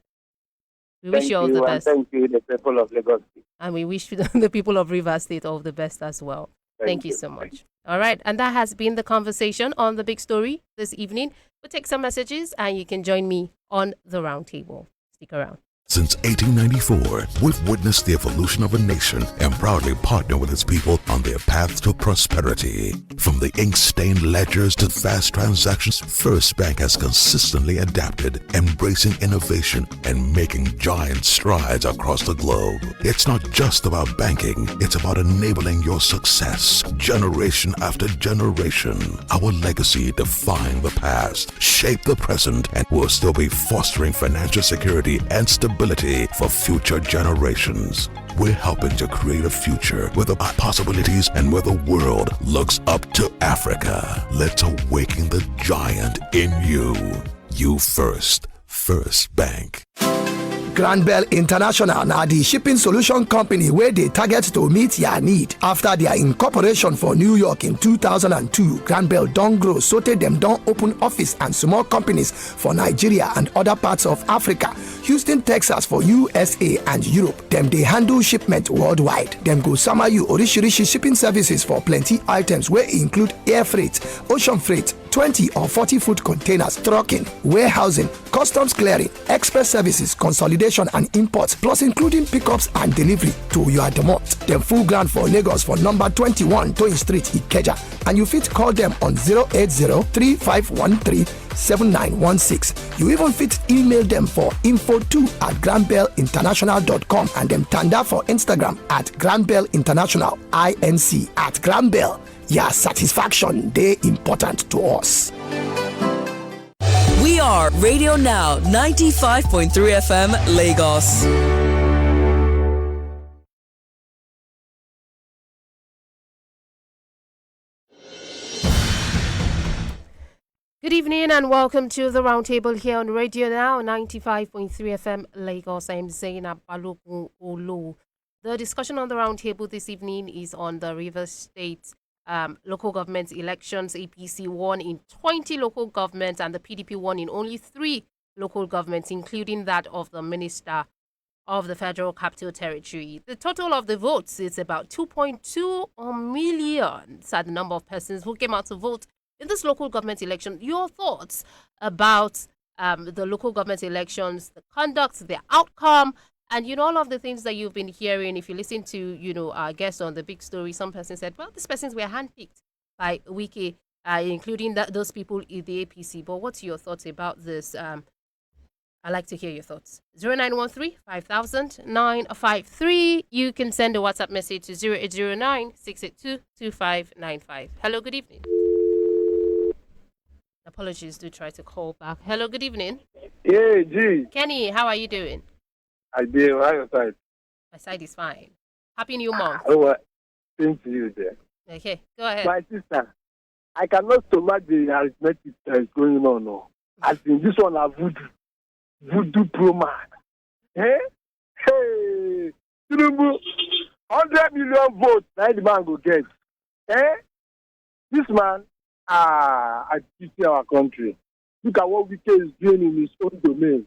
We wish you all the best. Thank you, the people of Lagos State. And we wish the people of Rivers State all the best as well. Thank you so much. All right, and that has been the conversation on the big story this evening. We'll take some messages, and you can join me on the roundtable. Stick around. Since 1894, we've witnessed the evolution of a nation and proudly partner with its people on their path to prosperity. From the ink-stained ledgers to fast transactions, First Bank has consistently adapted, embracing innovation and making giant strides across the globe. It's not just about banking, it's about enabling your success, generation after generation. Our legacy define the past, shape the present, and will still be fostering financial security and stability for future generations. We're helping to create a future where the possibilities and where the world looks up to Africa. Let's awaken the giant in you. You first. First Bank. Grand Bell International na the shipping solution company where they target to meet your need. After their incorporation for New York in 2002, Grand Bell don grow so tey dem don open office and small companies for Nigeria and other parts of Africa, Houston, Texas for USA and Europe. Dem dey handle shipment worldwide. Dem go sama you orishirishi shipping services for plenty items wey include air freight, ocean freight, 20 or 40 foot containers, trucking, warehousing, customs clearing, express services, consolidation and imports, plus including pickups and delivery to your domot. Dem full ground for Lagos for number 21 Toyin Street, Ikeja, and you fit call them on 080-3513-7916. You even fit email them for info2@grandbellinternational.com and them tanda for Instagram @grandbellinternational inc @grandbell. Yeah, satisfaction, they important to us. We are Radio Now 95.3 FM Lagos. Good evening and welcome to the roundtable here on Radio Now 95.3 FM Lagos. I'm Zainab Balogun Olu. The discussion on the roundtable this evening is on the Rivers State local government elections. APC won in 20 local governments and the PDP won in only 3 local governments, including that of the Minister of the Federal Capital Territory. The total of the votes is about 2.2 million. That's the number of persons who came out to vote in this local government election. Your thoughts about the local government elections, the conduct, the outcome, and, all of the things that you've been hearing. If you listen to, our guests on the big story, some person said, well, these persons were handpicked by Wiki, including those people in the APC. But what's your thoughts about this? I'd like to hear your thoughts. 0913-5000-953. You can send a WhatsApp message to 0809-682-2595. Hello, good evening. Apologies, do try to call back. Hello, good evening. Yeah, G. Kenny, how are you doing? I did. How your side? My side is fine. Happy New Month. Oh, same to you there. Okay, go ahead. My sister, I cannot stomach the arithmetic that is going on. No. As in this one, a voodoo pro man. Hey, Tinubu, 100 million votes. Now the man go get. This man, I pity our country. Look at what Wike is doing in his own domain.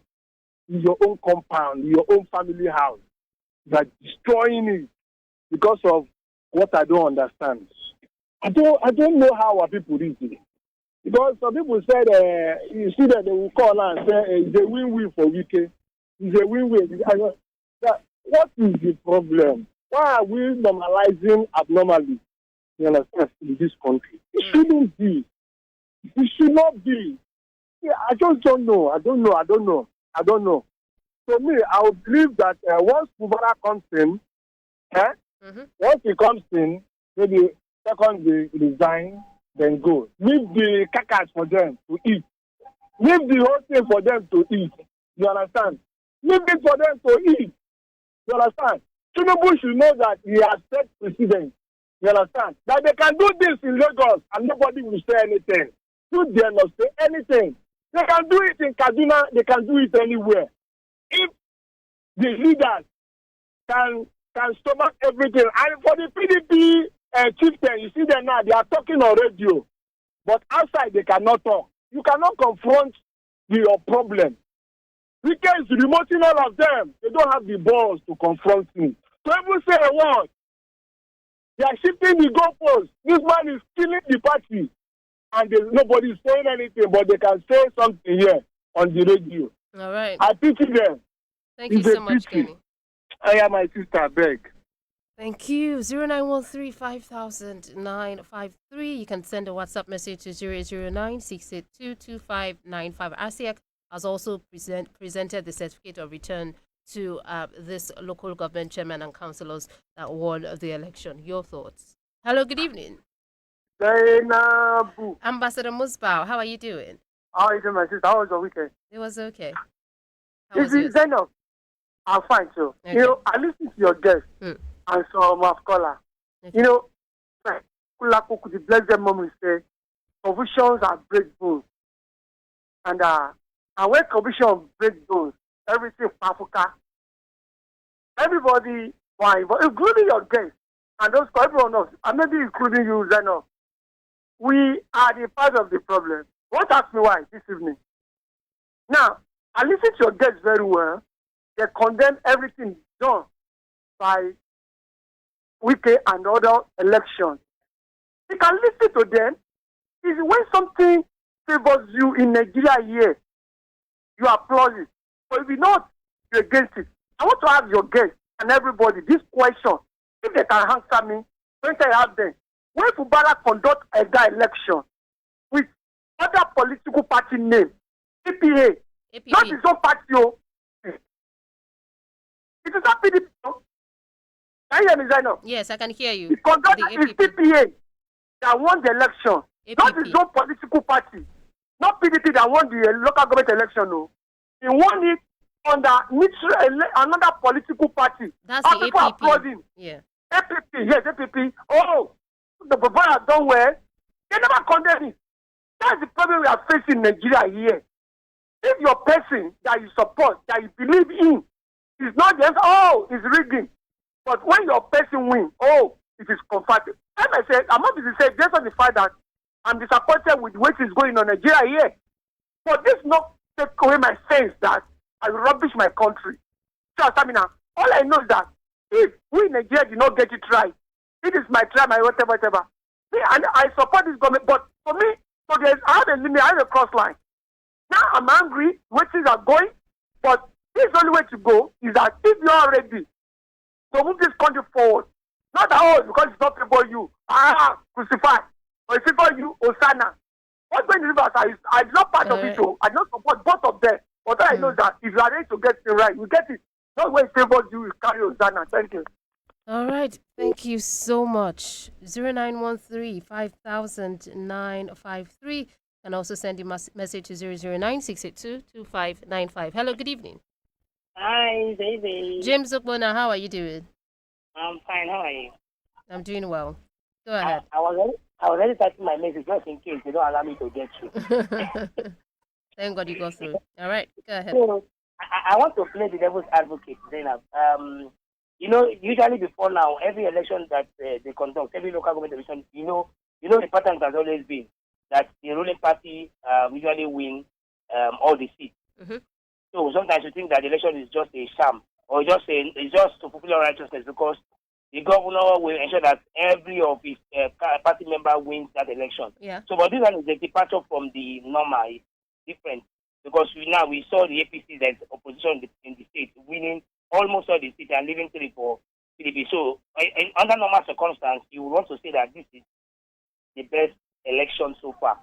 In your own compound, in your own family house. You are destroying it because of what I don't understand. I don't know how our people read it. Because some people said, you see that they will call and say, it's a win-win for Wike. It's a win-win. What is the problem? Why are we normalizing abnormally? You understand, in this country? It shouldn't be. It should not be. Yeah, I just don't know. I don't know. For me, I would believe that once Kubara comes in, once he comes in, maybe second they resign, then go. Leave the carcass for them to eat. Leave the whole thing for them to eat. You understand? Leave it for them to eat. You understand? Tinubu should know that he has set precedent. You understand? That they can do this in Lagos and nobody will say anything. You dare not say anything. They can do it in Kaduna, they can do it anywhere. If the leaders can stomach everything. And for the PDP chieftain, you see them now, they are talking on radio. But outside, they cannot talk. You cannot confront your problem. Because remoting all of them, they don't have the balls to confront me. So even say a word, they are shifting the goalposts. This man is killing the party. And nobody is saying anything, but they can say something here on the radio. All right. I pity them. Thank you so much, Kenny. I am my sister, beg. Thank you. 0913 500953. You can send a WhatsApp message to 009 682 2595. RSIEC has also presented the certificate of return to this local government chairman and councillors that won the election. Your thoughts? Hello, good evening. Ambassador Musbao, how are you doing? How are you doing, my sister? How was your weekend? It was okay. How was yours? Zainab, I'm fine, too. Okay. You know, I listened to your guest and some of caller. Okay. You know, Kulaku could bless them moment say, convictions are break bones. And when convictions break bones, everything Africa. Everybody, including your guest, and those everyone else, and maybe including you, Zainab, we are the part of the problem. Don't ask me why this evening. Now, I listen to your guests very well. They condemn everything done by Wike and other elections. You can listen to them. It's when something favors you in Nigeria here, you applaud it. But if you not, you're against it. I want to ask your guests and everybody this question. If they can answer me, don't I have them? When Fubara conduct a election with other political party name, APA, not his own party, it is not PDP. Can you hear me, Zainab? Yes, I can hear you. He conducted his PPA that won the election, APP. not his own political party, not PDP that won the local government election. No, he won it under another political party. That's the people APP. applauding. Yeah. APP, yes, APP. Oh, the Bavara has done well. They never condemn it. That's the problem we are facing in Nigeria here. If your person that you support, that you believe in, is not just, it's rigging. But when your person wins, it is comforting. As I said, I'm not busy saying based on the fact that I'm disappointed with what is going on in Nigeria here. But this not take away my sense that I rubbish my country. So, Samina, all I know is that if we in Nigeria did not get it right, it is my tribe, my whatever. Me, and I support this government, but for me, so I have a limit, I have a cross line. Now I'm angry, where things are going, but this only way to go is that if you are ready to move this country forward, not that because it's not for you, crucify, or it's for you, Osana. What's going to do that? I'm not part of it, I don't support both of them. But I know that if you are ready to get it right, you get it. Not when it favors you, carry Osana. Thank you. All right. Thank you so much. 0913 500953. Can also send your message to 009 682 2595. Hello, good evening. Hi, baby. James Okbona, how are you doing? I'm fine. How are you? I'm doing well. Go ahead. I was already typing my message just in case they don't allow me to get through. Thank God you got through. All right, go ahead. So, I want to play the devil's advocate, Zainab. You know, usually before now, every election that they conduct, every local government election, you know, the pattern has always been that the ruling party usually win all the seats. Mm-hmm. So sometimes you think that the election is just a sham or it's just to fulfill righteousness because the governor will ensure that every of his party member wins that election. Yeah. So, but this one is a departure from the normal. It's different because we saw the APC, there's opposition in the state, winning almost all the seats and leaving 3 for PDP. So, under normal circumstances, you would want to say that this is the best election so far,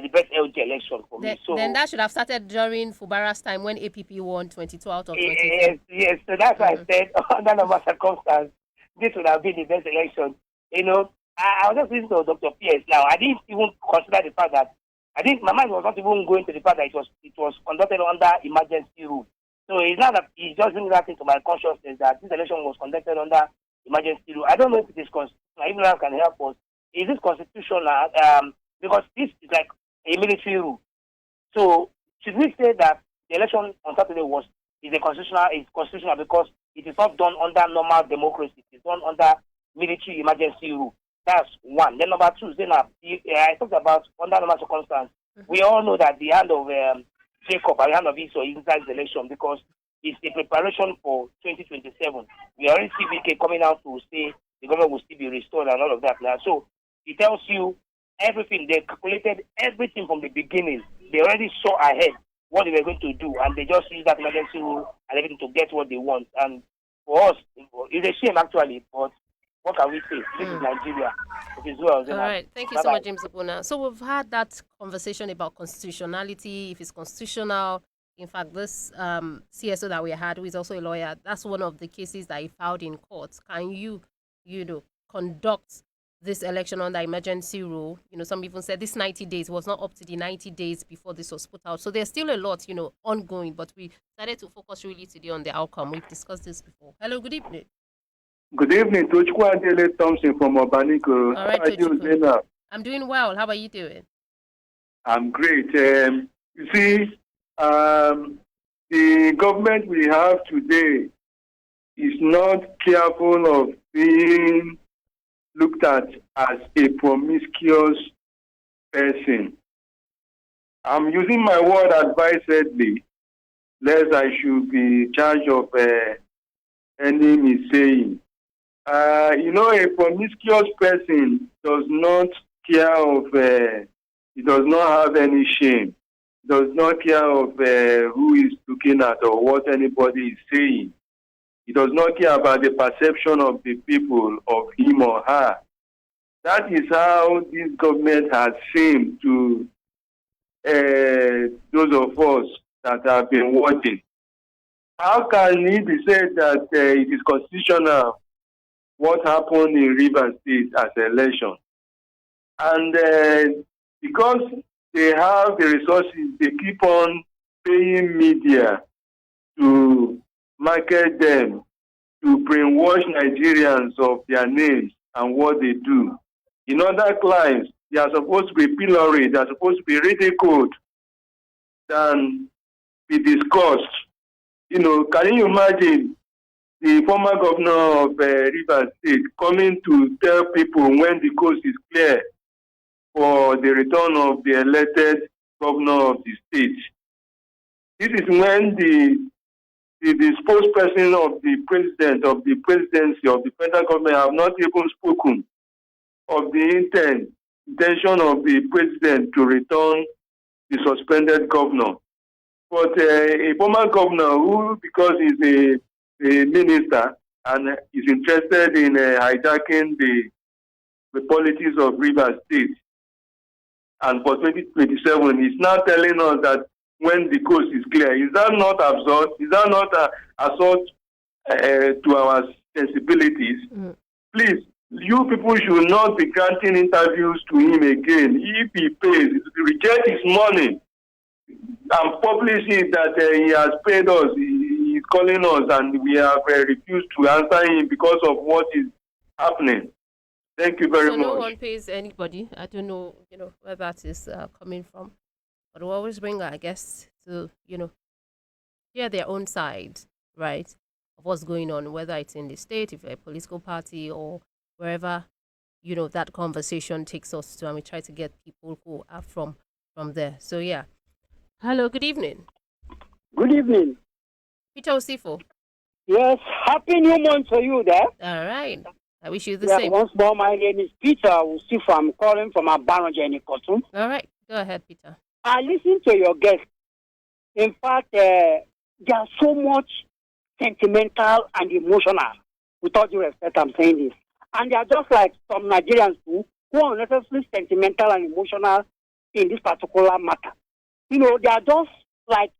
the best LG election for me. So then that should have started during Fubara's time when APP won 22 out of 23. Yes. So that's why I said under normal circumstances, this would have been the best election. You know, I was just listening to Dr. Pierce now. I didn't even consider the fact that my mind was not even going to the fact that it was conducted under emergency rule. So it's not that it's just bringing that into my consciousness that this election was conducted under emergency rule. I don't know if it is constitutional. Even I can help us. Is this constitutional? Because this is like a military rule. So should we say that the election on Saturday is constitutional because it is not done under normal democracy. It is done under military emergency rule. That's one. Then number two, I talked about under normal circumstances. We all know that the hand of Jacob and the hand of Esau inside the election because it's a preparation for 2027. We already see VK coming out to say the government will still be restored and all of that now. So it tells you everything. They calculated everything from the beginning. They already saw ahead what they were going to do, and they just used that emergency rule and everything to get what they want. And for us, it's a shame actually, but what can we say? This is Nigeria. It is well. All right. Thank you so much, James Obuna. So we've had that conversation about constitutionality, if it's constitutional. In fact, this CSO that we had, who is also a lawyer, that's one of the cases that he filed in court. Can you conduct this election under emergency rule? Some even said this 90 days was not up to the 90 days before this was put out. So there's still a lot, ongoing, but we decided to focus really today on the outcome. We've discussed this before. Hello, good evening. Good evening, Tochukwu Adele Thompson from Obaniko. All right, How are you doing now? I'm doing well. How are you doing? I'm great. You see, the government we have today is not careful of being looked at as a promiscuous person. I'm using my word advisedly, lest I should be charged of any missaying. A promiscuous person does not care of, he does not have any shame, does not care of who is looking at or what anybody is saying. He does not care about the perception of the people of him or her. That is how this government has seemed to those of us that have been watching. How can it be said that it is constitutional what happened in Rivers State as an election? And because they have the resources, they keep on paying media to market them, to brainwash Nigerians of their names and what they do. In other climes, they are supposed to be pilloried, they are supposed to be ridiculed than be discussed. Can you imagine the former governor of Rivers State coming to tell people when the coast is clear for the return of the elected governor of the state? This is when the spokesperson of the president, of the presidency, of the federal government have not even spoken of the intention of the president to return the suspended governor. But a former governor who, because he's a minister and is interested in hijacking the politics of Rivers State, and for 2027, he's now telling us that when the coast is clear. Is that not absurd? Is that not assault to our sensibilities? Please, you people should not be granting interviews to him again. If he pays, reject his money and publish it that he has paid us. He is calling us and we have refused to answer him because of what is happening. Thank you very much. So no one pays anybody. I don't know, where that is coming from. But we always bring our guests to, hear their own side, right, of what's going on, whether it's in the state, if a political party, or wherever, that conversation takes us to, and we try to get people who are from there. So, yeah. Hello, good evening. Good evening. Peter Osifo. Yes, happy new month to you there. All right. I wish you the same. Once more, my name is Peter Osifo. I'm calling from Abaronja in Ikotum. All right. Go ahead, Peter. I listened to your guest. In fact, they are so much sentimental and emotional. With all due respect, I'm saying this. And they are just like some Nigerians who are unnecessarily sentimental and emotional in this particular matter. They are just like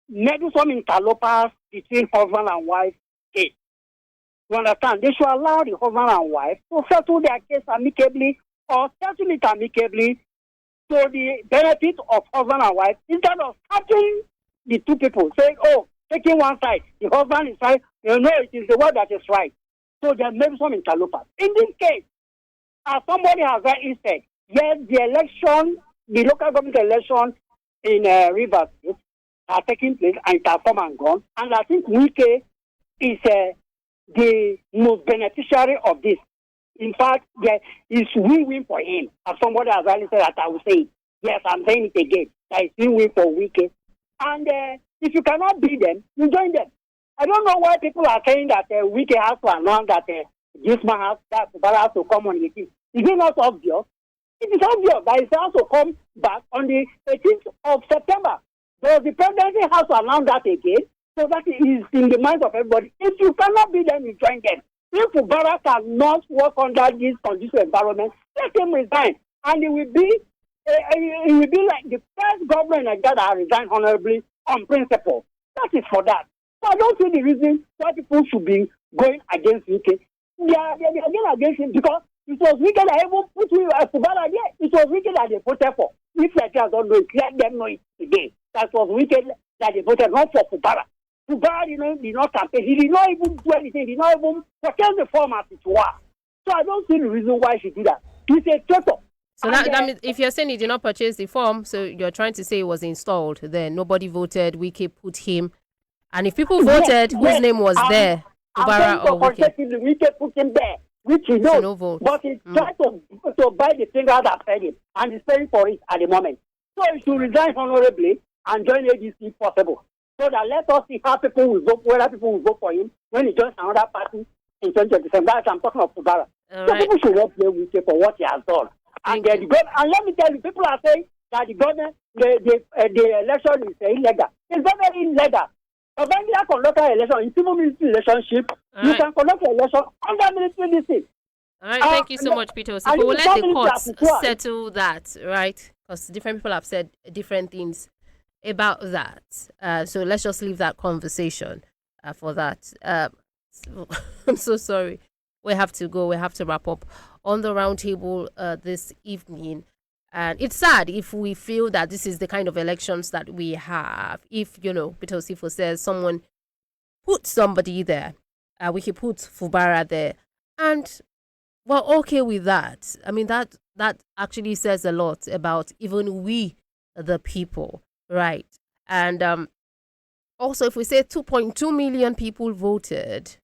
maybe some interlopers between husband and wife case. You understand? They should allow the husband and wife to settle their case amicably or settle it amicably to the benefit of husband and wife instead of starting the two people saying, oh, taking one side, the husband is right, it is the one that is right. So there may be some interlopers. In this case, as somebody has rightly said, yes, the local government election in Rivers State are taking place and it has come and gone. And I think Wike is the most beneficiary of this. In fact, it's win-win for him. As somebody has already said that, I will say it. Yes, I'm saying it again. That it's win-win for Wike. And if you cannot beat them, you join them. I don't know why people are saying that Wike has to announce that this man has to come on the 18th. Is it not obvious? It is obvious that he has to come back on the 18th of September. So the presidency has to announce that again, so that it is in the mind of everybody. If you cannot beat them, you join them. If Mubarak cannot work under this conducive environment, let him resign. And it will be like the first government like that resigned honorably on principle. That is for that. So I don't see the reason why people should be going against UK. They are going against him because it was Wike that even put Fubara there. It was Wike that they voted for. If Nigerians don't know it, let them know it today. That was Wike that they voted, not for Fubara. Fubara did not campaign. He did not even do anything. He did not even protest the form as it was. So I don't see the reason why she did that. He's a traitor. So that means if you're saying he did not purchase the form, so you're trying to say it was installed, then nobody voted, Wike put him. And if people voted, whose name was there? Fubara or Wike? Wike put him there, which he knows. No vote. But he's trying to buy the finger that fed him, and he's paying for it at the moment. So he should resign honorably and join ADC if possible. So that let us see how people will vote, whether people will vote for him when he joins another party in 2027. That's I'm talking of Fubara. So people should not blame Wike for what he has done. And let me tell you, people are saying that the government, the election is illegal. It's not very illegal. Babangida conduct an election in civil military relationship. You can conduct an election under military district. All right, thank you so much, Peter. So we'll let the courts settle that, right? Because different people have said different things about that. So let's just leave that conversation for that. I'm so sorry. We have to go. We have to wrap up on the roundtable this evening. And it's sad if we feel that this is the kind of elections that we have. If, Peter Osifo says someone put somebody there, we can put Fubara there. And we're okay with that. I mean, that actually says a lot about even we, the people, right? And also, if we say 2.2 million people voted,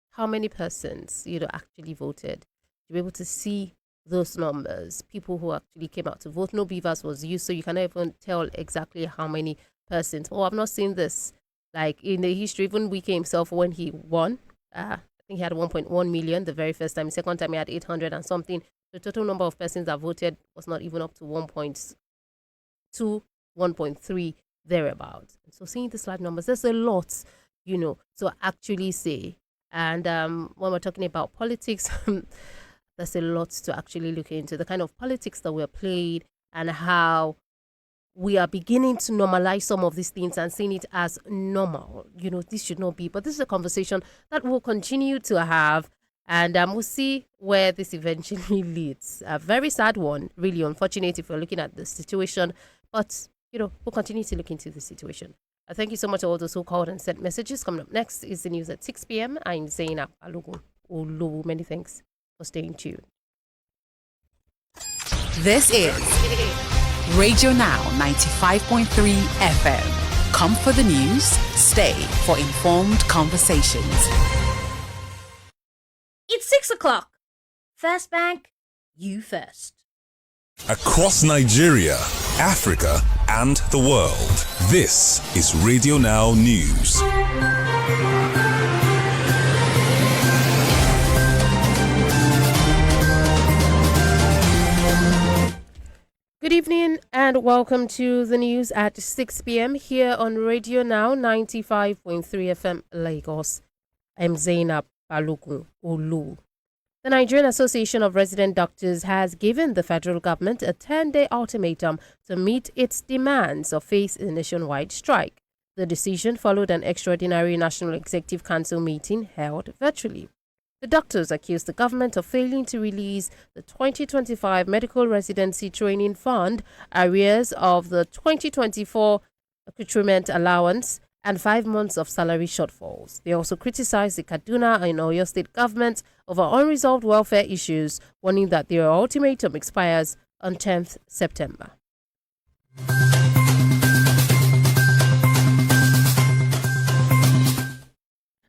how many persons, actually voted? You'll be able to see those numbers, people who actually came out to vote. No beavers was used, so you cannot even tell exactly how many persons. Oh, I've not seen this. Like in the history, even Wike himself, when he won, I think he had 1.1 million the very first time. The second time he had 800 and something. The total number of persons that voted was not even up to 1.2, 1.3, thereabouts. So seeing the slide numbers, there's a lot, to actually say. And when we're talking about politics, there's a lot to actually look into, the kind of politics that we're played and how we are beginning to normalize some of these things and seeing it as normal. This should not be. But this is a conversation that we'll continue to have, and we'll see where this eventually leads. A very sad one, really unfortunate if we're looking at the situation. But, we'll continue to look into the situation. Thank you so much to all those who called and sent messages. Coming up next is the news at 6 p.m. I'm Zainab Alogun. Many thanks for staying tuned. This is Radio Now 95.3 FM. Come for the news, stay for informed conversations. It's 6 o'clock. First Bank, you first. Across Nigeria, Africa, and the world, this is Radio Now News. Good evening and welcome to the news at 6 p.m. here on Radio Now 95.3 FM Lagos. I'm Zainab Alogun. The Nigerian Association of Resident Doctors has given the federal government a 10-day ultimatum to meet its demands or face a nationwide strike. The decision followed an extraordinary National Executive Council meeting held virtually. The doctors accused the government of failing to release the 2025 Medical Residency Training Fund, arrears of the 2024 accoutrement allowance, and 5 months of salary shortfalls. They also criticized the Kaduna and Oyo state government over unresolved welfare issues, warning that their ultimatum expires on 10th September.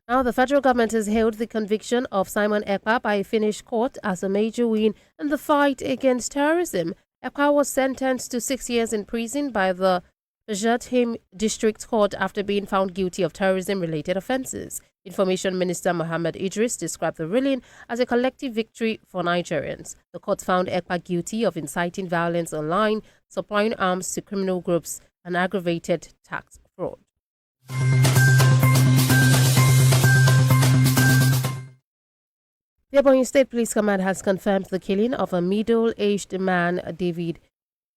Now, the federal government has hailed the conviction of Simon Ekpa by a Finnish court as a major win in the fight against terrorism. Ekpa was sentenced to 6 years in prison by the Jathim District Court after being found guilty of terrorism-related offences. Information Minister Mohammed Idris described the ruling as a collective victory for Nigerians. The court found Ekpa guilty of inciting violence online, supplying arms to criminal groups, and aggravated tax fraud. The Ebonyi State Police Command has confirmed the killing of a middle-aged man, David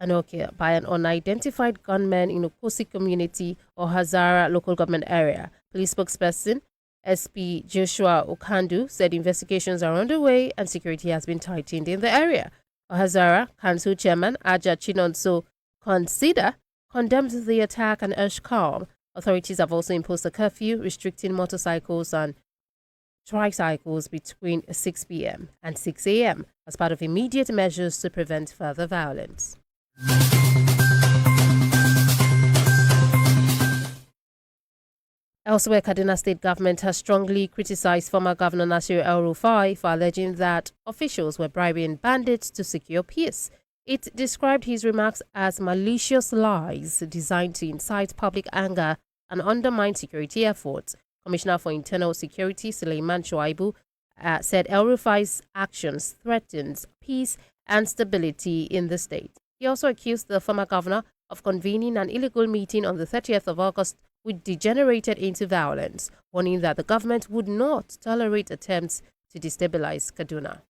Anokia, by an unidentified gunman in Okosi community or Hazara local government area. Police spokesperson SP Joshua Okandu said investigations are underway and security has been tightened in the area. Hazara Council Chairman Aja Chinonso condemned the attack and urged calm. Authorities have also imposed a curfew restricting motorcycles and tricycles between 6 p.m. and 6 a.m. as part of immediate measures to prevent further violence. Elsewhere, Kaduna State government has strongly criticized former Governor Nasir El-Rufai for alleging that officials were bribing bandits to secure peace. It described his remarks as malicious lies designed to incite public anger and undermine security efforts. Commissioner for Internal Security Suleiman Shuaibu said El-Rufai's actions threatens peace and stability in the state. He also accused the former governor of convening an illegal meeting on the 30th of August which degenerated into violence, warning that the government would not tolerate attempts to destabilize Kaduna.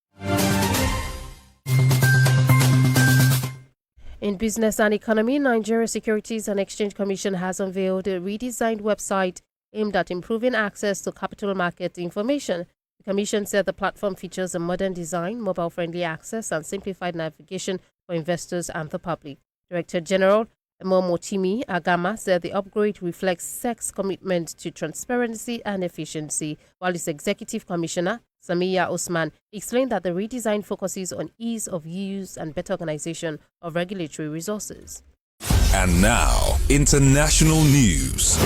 In business and economy, Nigeria Securities and Exchange Commission has unveiled a redesigned website aimed at improving access to capital market information. The Commission said the platform features a modern design, mobile-friendly access, and simplified navigation for investors and the public. Director General Momotimi Agama said the upgrade reflects SEC's commitment to transparency and efficiency, while its Executive Commissioner, Samiya Osman, explained that the redesign focuses on ease of use and better organization of regulatory resources. And now, international news.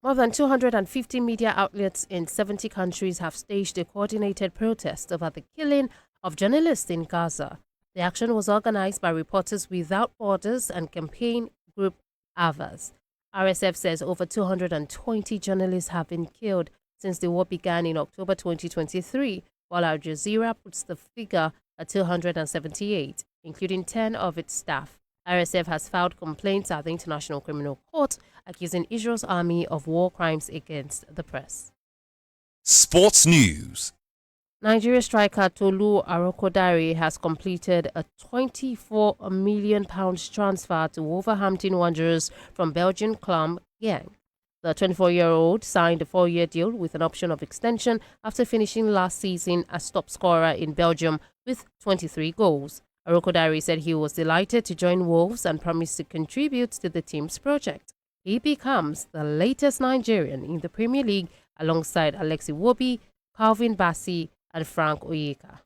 More than 250 media outlets in 70 countries have staged a coordinated protest over the killing of journalists in Gaza. The action was organized by Reporters Without Borders and campaign group Avaz. RSF says over 220 journalists have been killed since the war began in October 2023, while Al Jazeera puts the figure at 278, including 10 of its staff. RSF has filed complaints at the International Criminal Court, accusing Israel's army of war crimes against the press. Sports news. Nigeria striker Tolu Arokodare has completed a £24 million transfer to Wolverhampton Wanderers from Belgian club Genk. The 24-year-old signed a 4-year deal with an option of extension after finishing last season as top scorer in Belgium with 23 goals. Arokodare said he was delighted to join Wolves and promised to contribute to the team's project. He becomes the latest Nigerian in the Premier League alongside Alexi Wobi, Calvin Bassey, and Frank Oyeka.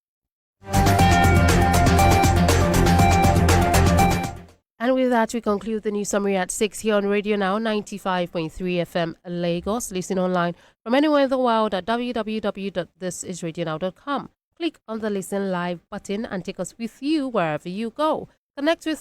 And with that, we conclude the news summary at 6 here on Radio Now 95.3 FM Lagos. Listen online from anywhere in the world at www.thisisradionow.com. Click on the Listen Live button and take us with you wherever you go. Connect with